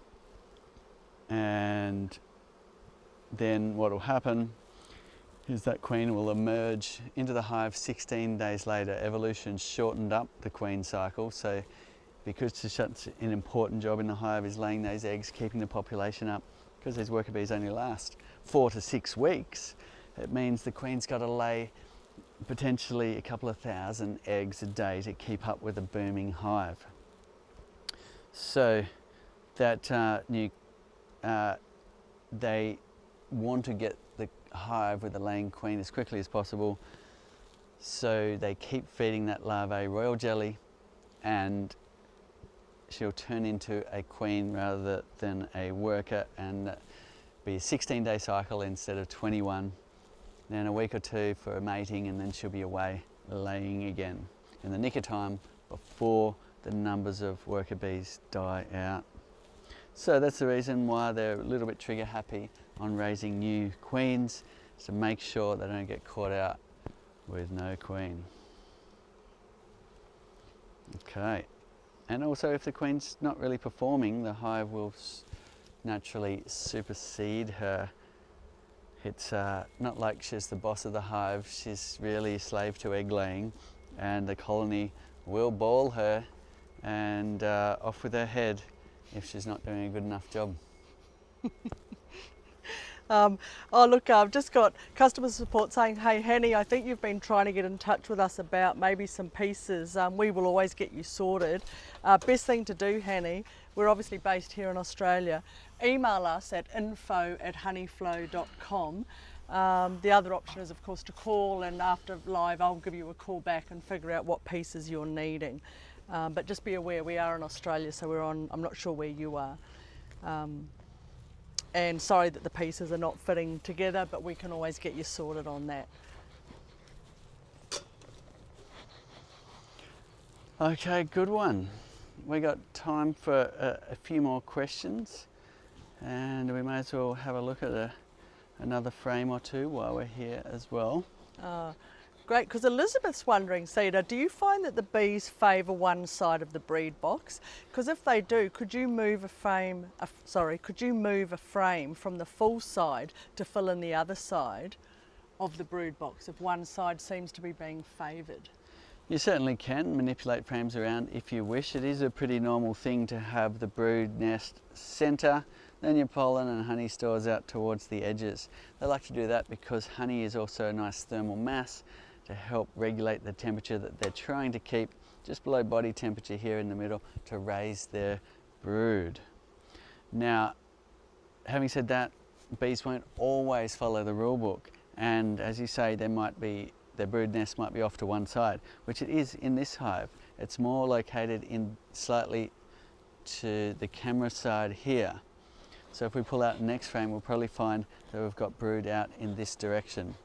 and then what will happen is that queen will emerge into the hive 16 days later. Evolution shortened up the queen cycle, so because such an important job in the hive is laying those eggs, keeping the population up, because these worker bees only last 4 to 6 weeks, it means the queen's got to lay potentially a couple of thousand eggs a day to keep up with a booming hive. So that they want to get the hive with the laying queen as quickly as possible, so they keep feeding that larvae royal jelly, and she'll turn into a queen rather than a worker, and be a 16-day cycle instead of 21. Then a week or two for mating, and then she'll be away laying again in the nick of time before the numbers of worker bees die out. So that's the reason why they're a little bit trigger happy on raising new queens, to make sure they don't get caught out with no queen. Okay, and also if the queen's not really performing, the hive will naturally supersede her. It's not like she's the boss of the hive, she's really a slave to egg laying, and the colony will ball her and off with her head if she's not doing a good enough job. Oh look, I've just got customer support saying, hey Henny, I think you've been trying to get in touch with us about maybe some pieces. We will always get you sorted. Best thing to do, Henny, we're obviously based here in Australia. Email us at info@honeyflow.com. The other option is of course to call, and after live I'll give you a call back and figure out what pieces you're needing. But just be aware, we are in Australia, so I'm not sure where you are. And sorry that the pieces are not fitting together, but we can always get you sorted on that. Okay, good one. We got time for a few more questions, and we may as well have a look at another frame or two while we're here as well. Great, because Elizabeth's wondering, Cedar, do you find that the bees favour one side of the breed box? Because if they do, could you move a frame from the full side to fill in the other side of the brood box if one side seems to be being favoured? You certainly can manipulate frames around if you wish. It is a pretty normal thing to have the brood nest centre, then your pollen and honey stores out towards the edges. They like to do that because honey is also a nice thermal mass to help regulate the temperature that they're trying to keep just below body temperature here in the middle to raise their brood. Now, having said that, bees won't always follow the rule book, and as you say, their brood nest might be off to one side, which it is in this hive. It's more located in slightly to the camera side here. So if we pull out the next frame, we'll probably find that we've got brood out in this direction.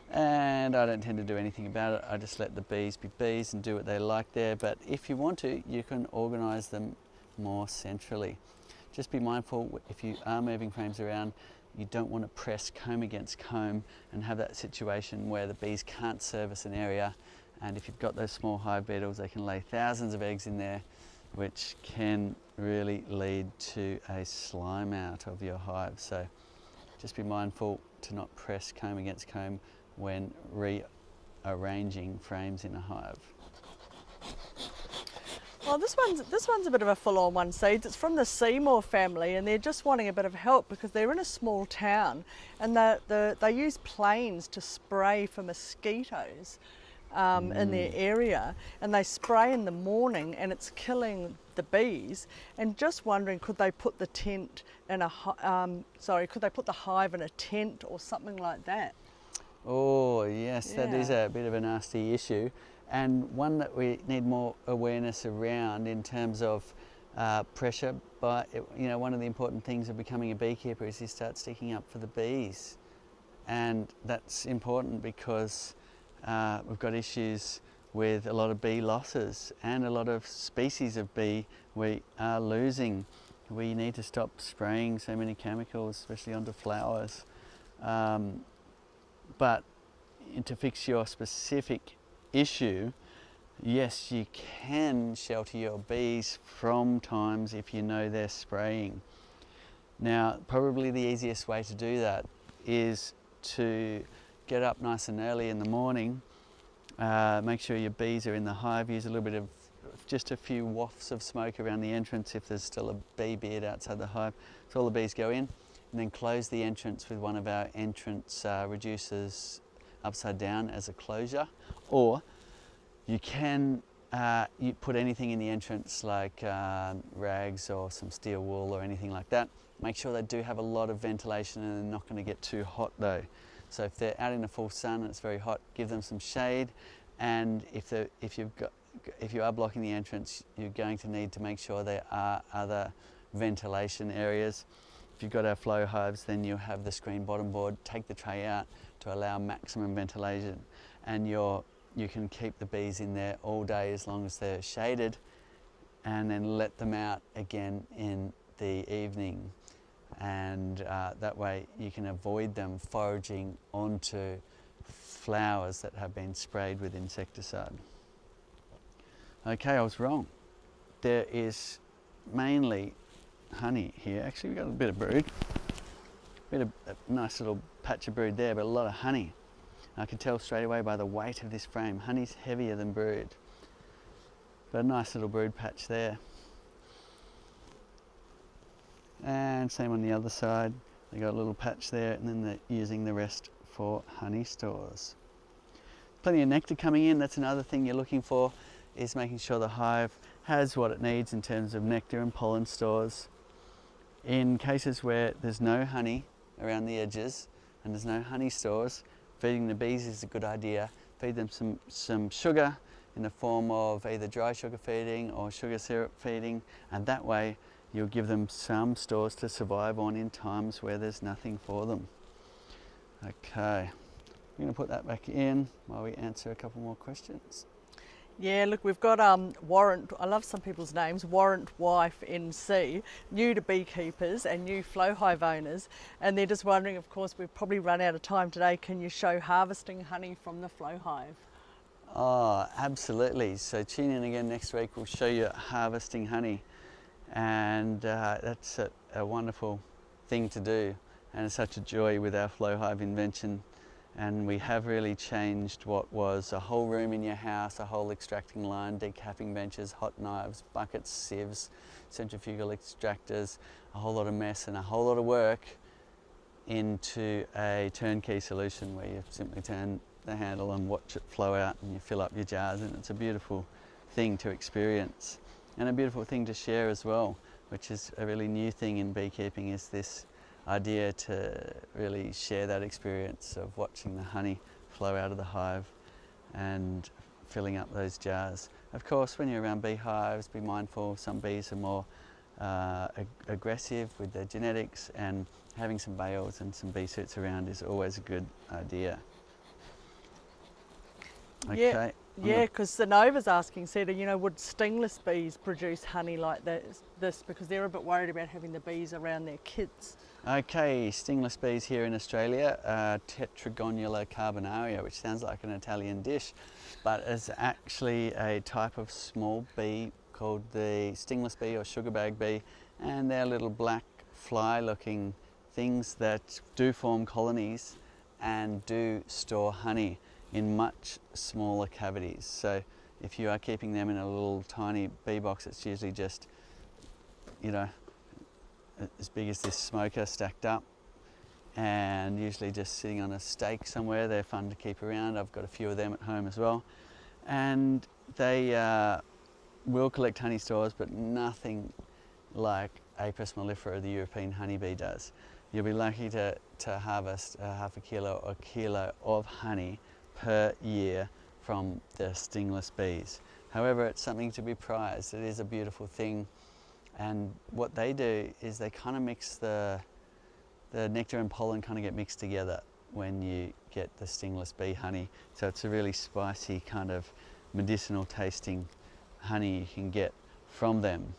And I don't tend to do anything about it. I just let the bees be bees and do what they like there. But if you want to, you can organise them more centrally. Just be mindful, if you are moving frames around, you don't want to press comb against comb and have that situation where the bees can't service an area. And if you've got those small hive beetles, they can lay thousands of eggs in there, which can really lead to a slime out of your hive. So just be mindful to not press comb against comb when rearranging frames in a hive. Well, this one's a bit of a full-on one, Seeds. It's from the Seymour family, and they're just wanting a bit of help because they're in a small town, and they use planes to spray for mosquitoes in their area, and they spray in the morning, and it's killing the bees. And just wondering, could they put the tent in could they put the hive in a tent or something like that? Oh yes, that is a bit of a nasty issue, and one that we need more awareness around in terms of pressure. But one of the important things of becoming a beekeeper is you start sticking up for the bees, and that's important because we've got issues with a lot of bee losses and a lot of species of bee we are losing. We need to stop spraying so many chemicals, especially onto flowers. But to fix your specific issue, yes, you can shelter your bees from times if you know they're spraying. Now, probably the easiest way to do that is to get up nice and early in the morning, make sure your bees are in the hive, use a little bit of, just a few wafts of smoke around the entrance if there's still a bee beard outside the hive, so all the bees go in, and then close the entrance with one of our entrance reducers upside down as a closure. Or you can you put anything in the entrance like rags or some steel wool or anything like that. Make sure they do have a lot of ventilation and they're not going to get too hot though. So if they're out in the full sun and it's very hot, give them some shade. And if you are blocking the entrance, you're going to need to make sure there are other ventilation areas. If you've got our Flowhives, then you have the screen bottom board. Take the tray out to allow maximum ventilation, and you can keep the bees in there all day as long as they're shaded, and then let them out again in the evening. And that way you can avoid them foraging onto flowers that have been sprayed with insecticide. Okay, I was wrong. There is mainly honey here. Actually, we've got a bit of brood. A nice little patch of brood there, but a lot of honey. I can tell straight away by the weight of this frame. Honey's heavier than brood. But a nice little brood patch there. And same on the other side. They got a little patch there, and then they're using the rest for honey stores. Plenty of nectar coming in. That's another thing you're looking for, is making sure the hive has what it needs in terms of nectar and pollen stores. In cases where there's no honey around the edges and there's no honey stores, feeding the bees is a good idea. Feed them some sugar in the form of either dry sugar feeding or sugar syrup feeding, and that way you'll give them some stores to survive on in times where there's nothing for them. Okay, I'm going to put that back in while we answer a couple more questions. Yeah, look, we've got Warrant, I love some people's names, Warrant Wife NC, new to beekeepers and new Flowhive owners, and they're just wondering, of course, we've probably run out of time today, can you show harvesting honey from the Flowhive? Oh, absolutely. So tune in again next week, we'll show you harvesting honey, and that's a wonderful thing to do, and it's such a joy with our Flowhive invention. And we have really changed what was a whole room in your house, a whole extracting line, decapping benches, hot knives, buckets, sieves, centrifugal extractors, a whole lot of mess and a whole lot of work, into a turnkey solution where you simply turn the handle and watch it flow out and you fill up your jars, and it's a beautiful thing to experience and a beautiful thing to share as well, which is a really new thing in beekeeping, is this idea to really share that experience of watching the honey flow out of the hive and filling up those jars. Of course, when you're around beehives, be mindful, some bees are more aggressive with their genetics, and having some bales and some bee suits around is always a good idea. Okay. Yeah, because Nova's asking, Seda, would stingless bees produce honey like this, because they're a bit worried about having the bees around their kids. Okay, stingless bees here in Australia, Tetragonula carbonaria, which sounds like an Italian dish, but is actually a type of small bee called the stingless bee or sugar bag bee, and they're little black fly looking things that do form colonies and do store honey in much smaller cavities. So if you are keeping them in a little tiny bee box, it's usually just, you know, as big as this smoker stacked up, and usually just sitting on a stake somewhere. They're fun to keep around. I've got a few of them at home as well. And they will collect honey stores, but nothing like Apis mellifera, the European honeybee, does. You'll be lucky to harvest half a kilo or kilo of honey per year from the stingless bees. However, it's something to be prized. It is a beautiful thing. And what they do is they kind of mix the nectar and pollen kind of get mixed together when you get the stingless bee honey. So it's a really spicy kind of medicinal tasting honey you can get from them.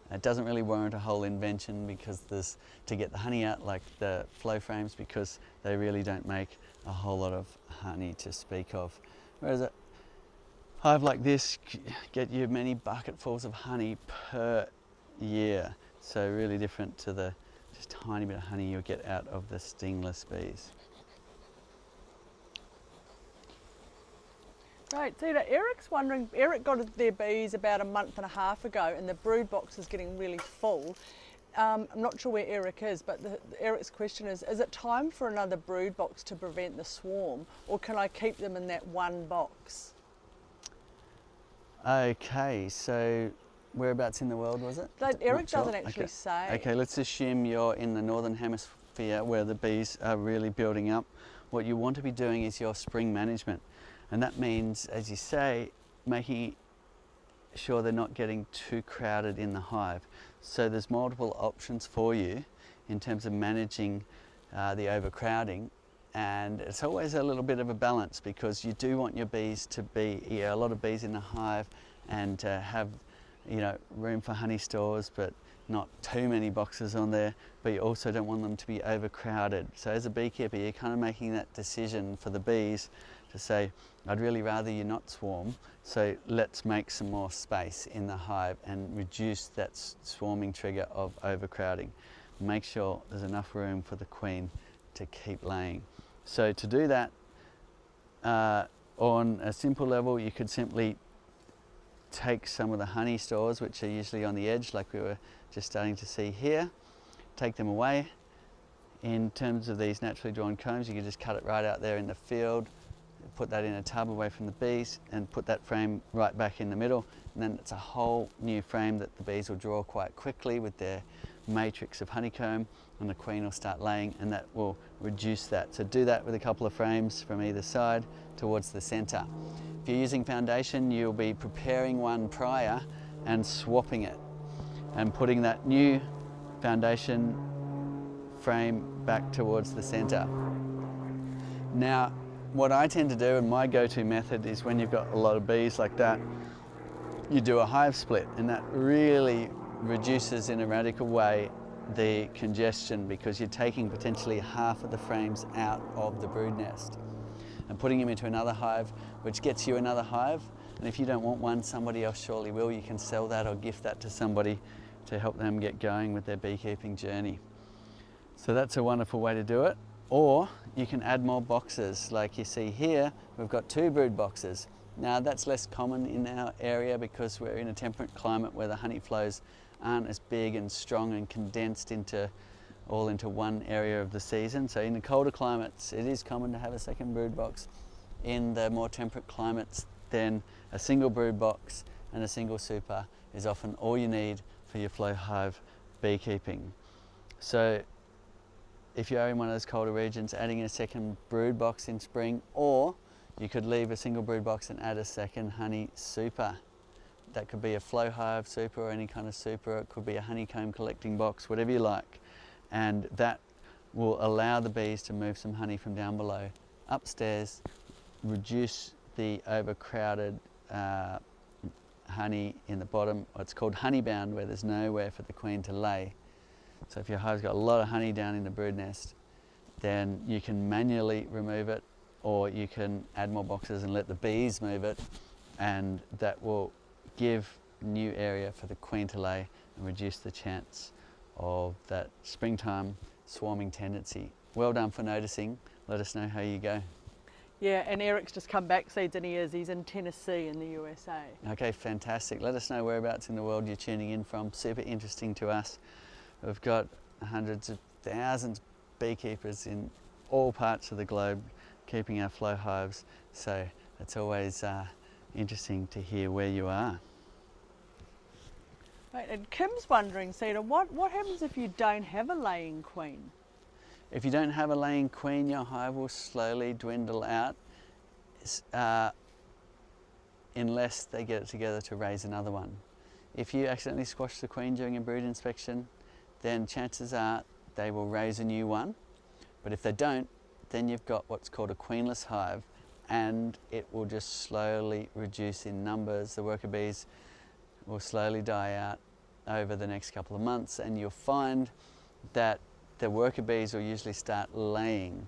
It doesn't really warrant a whole invention because there's to get the honey out, like the flow frames, because they really don't make a whole lot of honey to speak of. Whereas a hive like this get you many bucketfuls of honey per year. So really different to the just tiny bit of honey you'll get out of the stingless bees. Right, so Eric's wondering, Eric got their bees about a month and a half ago and the brood box is getting really full. I'm not sure where Eric is, but Eric's question is it time for another brood box to prevent the swarm, or can I keep them in that one box? Okay, so whereabouts in the world was it? Eric doesn't actually say. Okay, let's assume you're in the northern hemisphere where the bees are really building up. What you want to be doing is your spring management. And that means, as you say, making sure they're not getting too crowded in the hive. So there's multiple options for you in terms of managing the overcrowding. And it's always a little bit of a balance, because you do want your bees to be, a lot of bees in the hive, and to have, room for honey stores, but not too many boxes on there. But you also don't want them to be overcrowded. So as a beekeeper, you're kind of making that decision for the bees to say, I'd really rather you not swarm, so let's make some more space in the hive and reduce that swarming trigger of overcrowding. Make sure there's enough room for the queen to keep laying. So to do that, on a simple level, you could simply take some of the honey stores, which are usually on the edge, like we were just starting to see here, take them away. In terms of these naturally drawn combs, you can just cut it right out there in the field, put that in a tub away from the bees, and put that frame right back in the middle, and then it's a whole new frame that the bees will draw quite quickly with their matrix of honeycomb, and the queen will start laying, and that will reduce that. So do that with a couple of frames from either side towards the center. If you're using foundation, you'll be preparing one prior and swapping it and putting that new foundation frame back towards the center. Now, what I tend to do, and my go-to method, is when you've got a lot of bees like that, you do a hive split, and that really reduces in a radical way the congestion, because you're taking potentially half of the frames out of the brood nest and putting them into another hive, which gets you another hive. And if you don't want one, somebody else surely will. You can sell that or gift that to somebody to help them get going with their beekeeping journey. So that's a wonderful way to do it. Or you can add more boxes. Like you see here, we've got 2 brood boxes. Now that's less common in our area because we're in a temperate climate where the honey flows aren't as big and strong and condensed all into one area of the season. So in the colder climates, it is common to have a second brood box. In the more temperate climates, then a single brood box and a single super is often all you need for your flow hive beekeeping. So if you are in one of those colder regions, adding a second brood box in spring, or you could leave a single brood box and add a second honey super. That could be a flow hive super or any kind of super. It could be a honeycomb collecting box, whatever you like. And that will allow the bees to move some honey from down below upstairs, reduce the overcrowded honey in the bottom. It's called honey bound, where there's nowhere for the queen to lay. So if your hive's got a lot of honey down in the brood nest, then you can manually remove it, or you can add more boxes and let the bees move it, and that will give new area for the queen to lay and reduce the chance of that springtime swarming tendency. Well done for noticing. Let us know how you go. Yeah, and Eric's just come back seeds, and he's in Tennessee in the USA. Okay, fantastic. Let us know whereabouts in the world you're tuning in from. Super interesting to us. We've got hundreds of thousands of beekeepers in all parts of the globe keeping our flow hives, so it's always interesting to hear where you are. Right, and Kim's wondering, Cedar, what happens if you don't have a laying queen? If you don't have a laying queen, your hive will slowly dwindle out unless they get it together to raise another one. If you accidentally squash the queen during a brood inspection, then chances are they will raise a new one. But if they don't, then you've got what's called a queenless hive, and it will just slowly reduce in numbers. The worker bees will slowly die out over the next couple of months, and you'll find that the worker bees will usually start laying.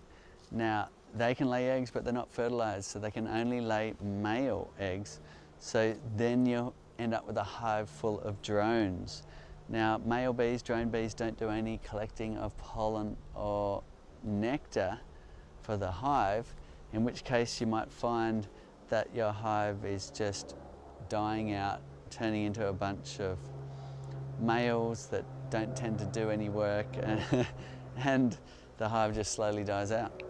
Now, they can lay eggs, but they're not fertilized, so they can only lay male eggs. So then you'll end up with a hive full of drones. Now, male bees, drone bees, don't do any collecting of pollen or nectar for the hive, in which case you might find that your hive is just dying out, turning into a bunch of males that don't tend to do any work, and the hive just slowly dies out.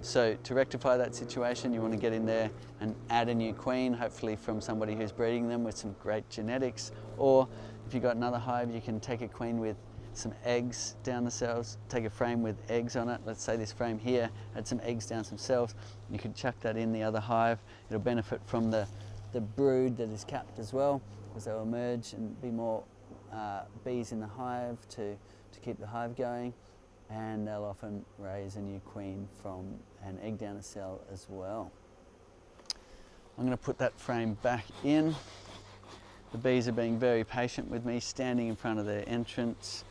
So to rectify that situation, you want to get in there and add a new queen, hopefully from somebody who's breeding them with some great genetics, or if you've got another hive, you can take a queen with some eggs down the cells, take a frame with eggs on it. Let's say this frame here had some eggs down some cells. You could chuck that in the other hive. It'll benefit from the brood that is capped as well, because they'll emerge and be more bees in the hive to keep the hive going, and they'll often raise a new queen from an egg down a cell as well. I'm going to put that frame back in. The bees are being very patient with me, standing in front of their entrance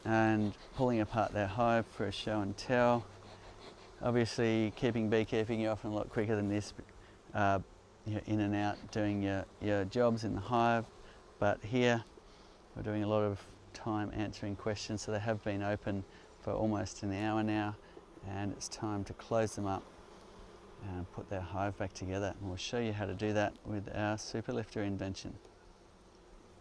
and pulling apart their hive for a show and tell. Obviously, keeping beekeeping, you're often a lot quicker than this. You're in and out doing your jobs in the hive, but here we're doing a lot of time answering questions, so they have been open for almost an hour now, and it's time to close them up and put their hive back together. And we'll show you how to do that with our Superlifter invention.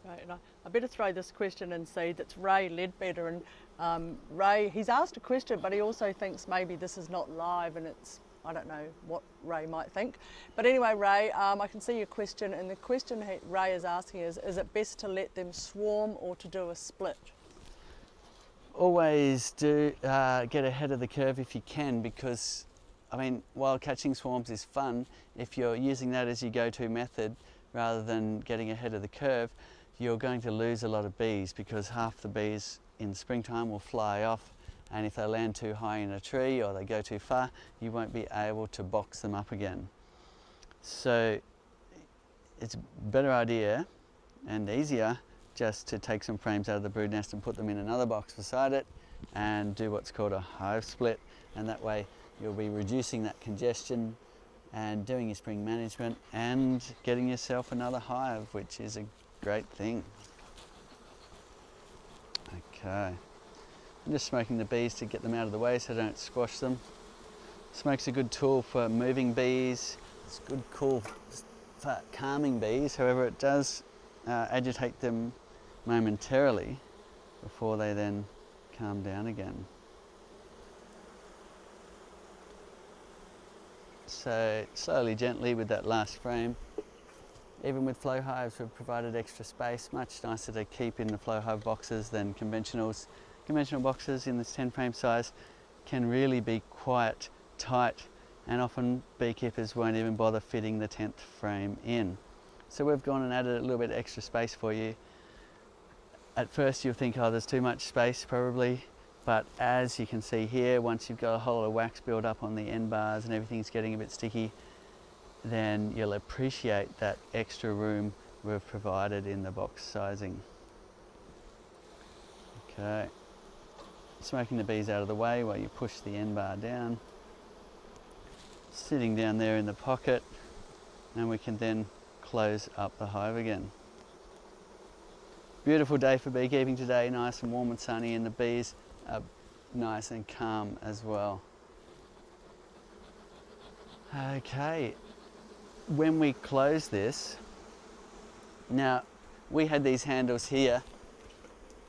Right, and I better throw this question in, Seed. It's Ray Ledbetter, and Ray, he's asked a question, but he also thinks maybe this is not live, and it's, I don't know what Ray might think. But anyway, Ray, I can see your question, and the question Ray is asking is it best to let them swarm or to do a split? Always do get ahead of the curve if you can, because I mean, while catching swarms is fun, if you're using that as your go-to method rather than getting ahead of the curve, you're going to lose a lot of bees, because half the bees in springtime will fly off, and if they land too high in a tree or they go too far, you won't be able to box them up again. So it's a better idea and easier just to take some frames out of the brood nest and put them in another box beside it and do what's called a hive split, and that way you'll be reducing that congestion and doing your spring management and getting yourself another hive, which is a great thing. Okay, I'm just smoking the bees to get them out of the way so I don't squash them. Smoke's a good tool for moving bees. It's good, cool for calming bees. However, it does agitate them momentarily before they then calm down again. So slowly, gently with that last frame. Even with flow hives, we've provided extra space, much nicer to keep in the flow hive boxes than conventionals. Conventional boxes in this 10 frame size can really be quite tight, and often beekeepers won't even bother fitting the 10th frame in. So we've gone and added a little bit of extra space for you. At first you'll think, oh, there's too much space probably, but as you can see here, once you've got a whole lot of wax build up on the end bars and everything's getting a bit sticky, then you'll appreciate that extra room we've provided in the box sizing. Okay, smoking the bees out of the way while you push the end bar down. Sitting down there in the pocket, and we can then close up the hive again. Beautiful day for beekeeping today, nice and warm and sunny, and the bees are nice and calm as well. Okay, when we close this, now we had these handles here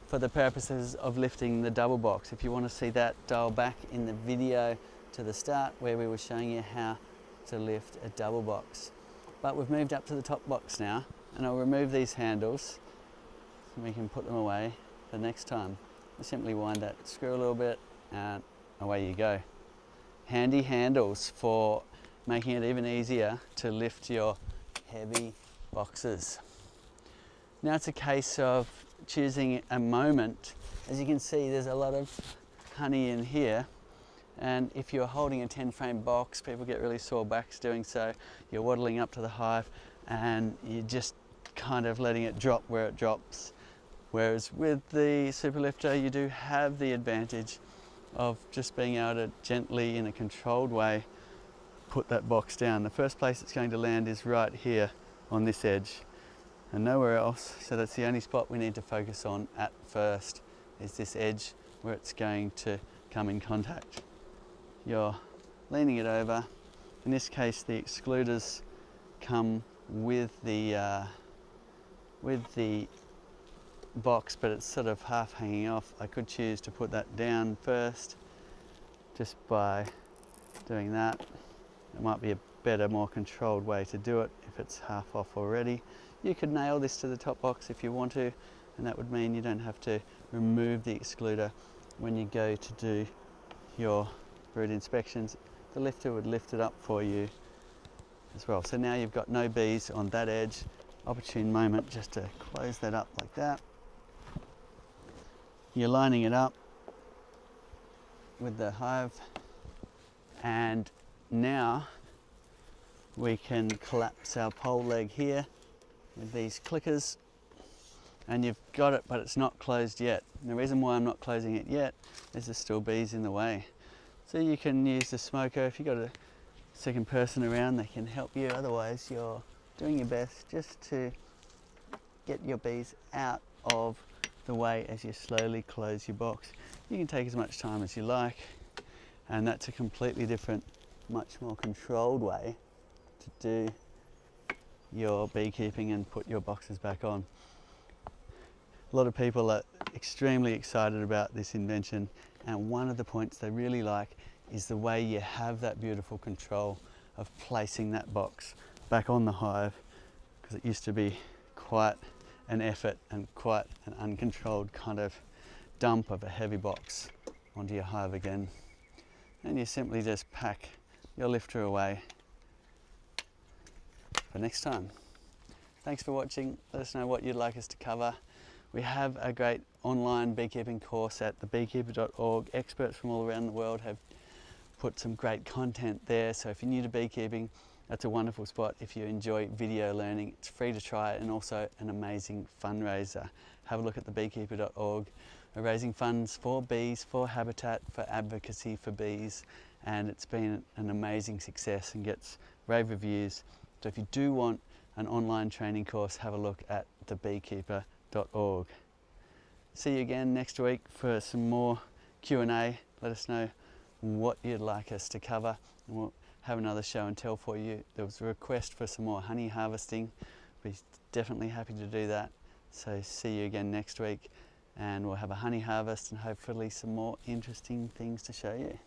for the purposes of lifting the double box. If you want to see that, dial back in the video to the start where we were showing you how to lift a double box. But we've moved up to the top box now, and I'll remove these handles and we can put them away for next time. You simply wind that screw a little bit and away you go. Handy handles for making it even easier to lift your heavy boxes. Now it's a case of choosing a moment. As you can see, there's a lot of honey in here, and if you're holding a 10-frame box, people get really sore backs doing so. You're waddling up to the hive and you're just kind of letting it drop where it drops. Whereas with the Superlifter, you do have the advantage of just being able to gently, in a controlled way, put that box down. The first place it's going to land is right here on this edge and nowhere else. So that's the only spot we need to focus on at first, is this edge where it's going to come in contact. You're leaning it over. In this case, the excluders come with the box, but it's sort of half hanging off. I could choose to put that down first just by doing that. It might be a better, more controlled way to do it if it's half off already. You could nail this to the top box if you want to, and that would mean you don't have to remove the excluder when you go to do your brood inspections. The lifter would lift it up for you as well. So now you've got no bees on that edge. Opportune moment just to close that up like that. You're lining it up with the hive, and now we can collapse our pole leg here with these clickers, and you've got it, but it's not closed yet. And the reason why I'm not closing it yet is there's still bees in the way. So you can use the smoker. If you've got a second person around, they can help you. Otherwise, you're doing your best just to get your bees out of the way as you slowly close your box. You can take as much time as you like, and that's a completely different, much more controlled way to do your beekeeping and put your boxes back on. A lot of people are extremely excited about this invention, and one of the points they really like is the way you have that beautiful control of placing that box back on the hive, because it used to be quite an effort and quite an uncontrolled kind of dump of a heavy box onto your hive again. And you simply just pack your lifter away for next time. Thanks for watching. Let us know what you'd like us to cover. We have a great online beekeeping course at thebeekeeper.org. Experts from all around the world have put some great content there. So if you're new to beekeeping, that's a wonderful spot. If you enjoy video learning, it's free to try and also an amazing fundraiser. Have a look at thebeekeeper.org. We're raising funds for bees, for habitat, for advocacy for bees, and it's been an amazing success and gets rave reviews. So if you do want an online training course, have a look at thebeekeeper.org. See you again next week for some more Q&A. Let us know what you'd like us to cover, and we'll have another show and tell for you. There was a request for some more honey harvesting. We're definitely happy to do that. So see you again next week, and we'll have a honey harvest and hopefully some more interesting things to show you.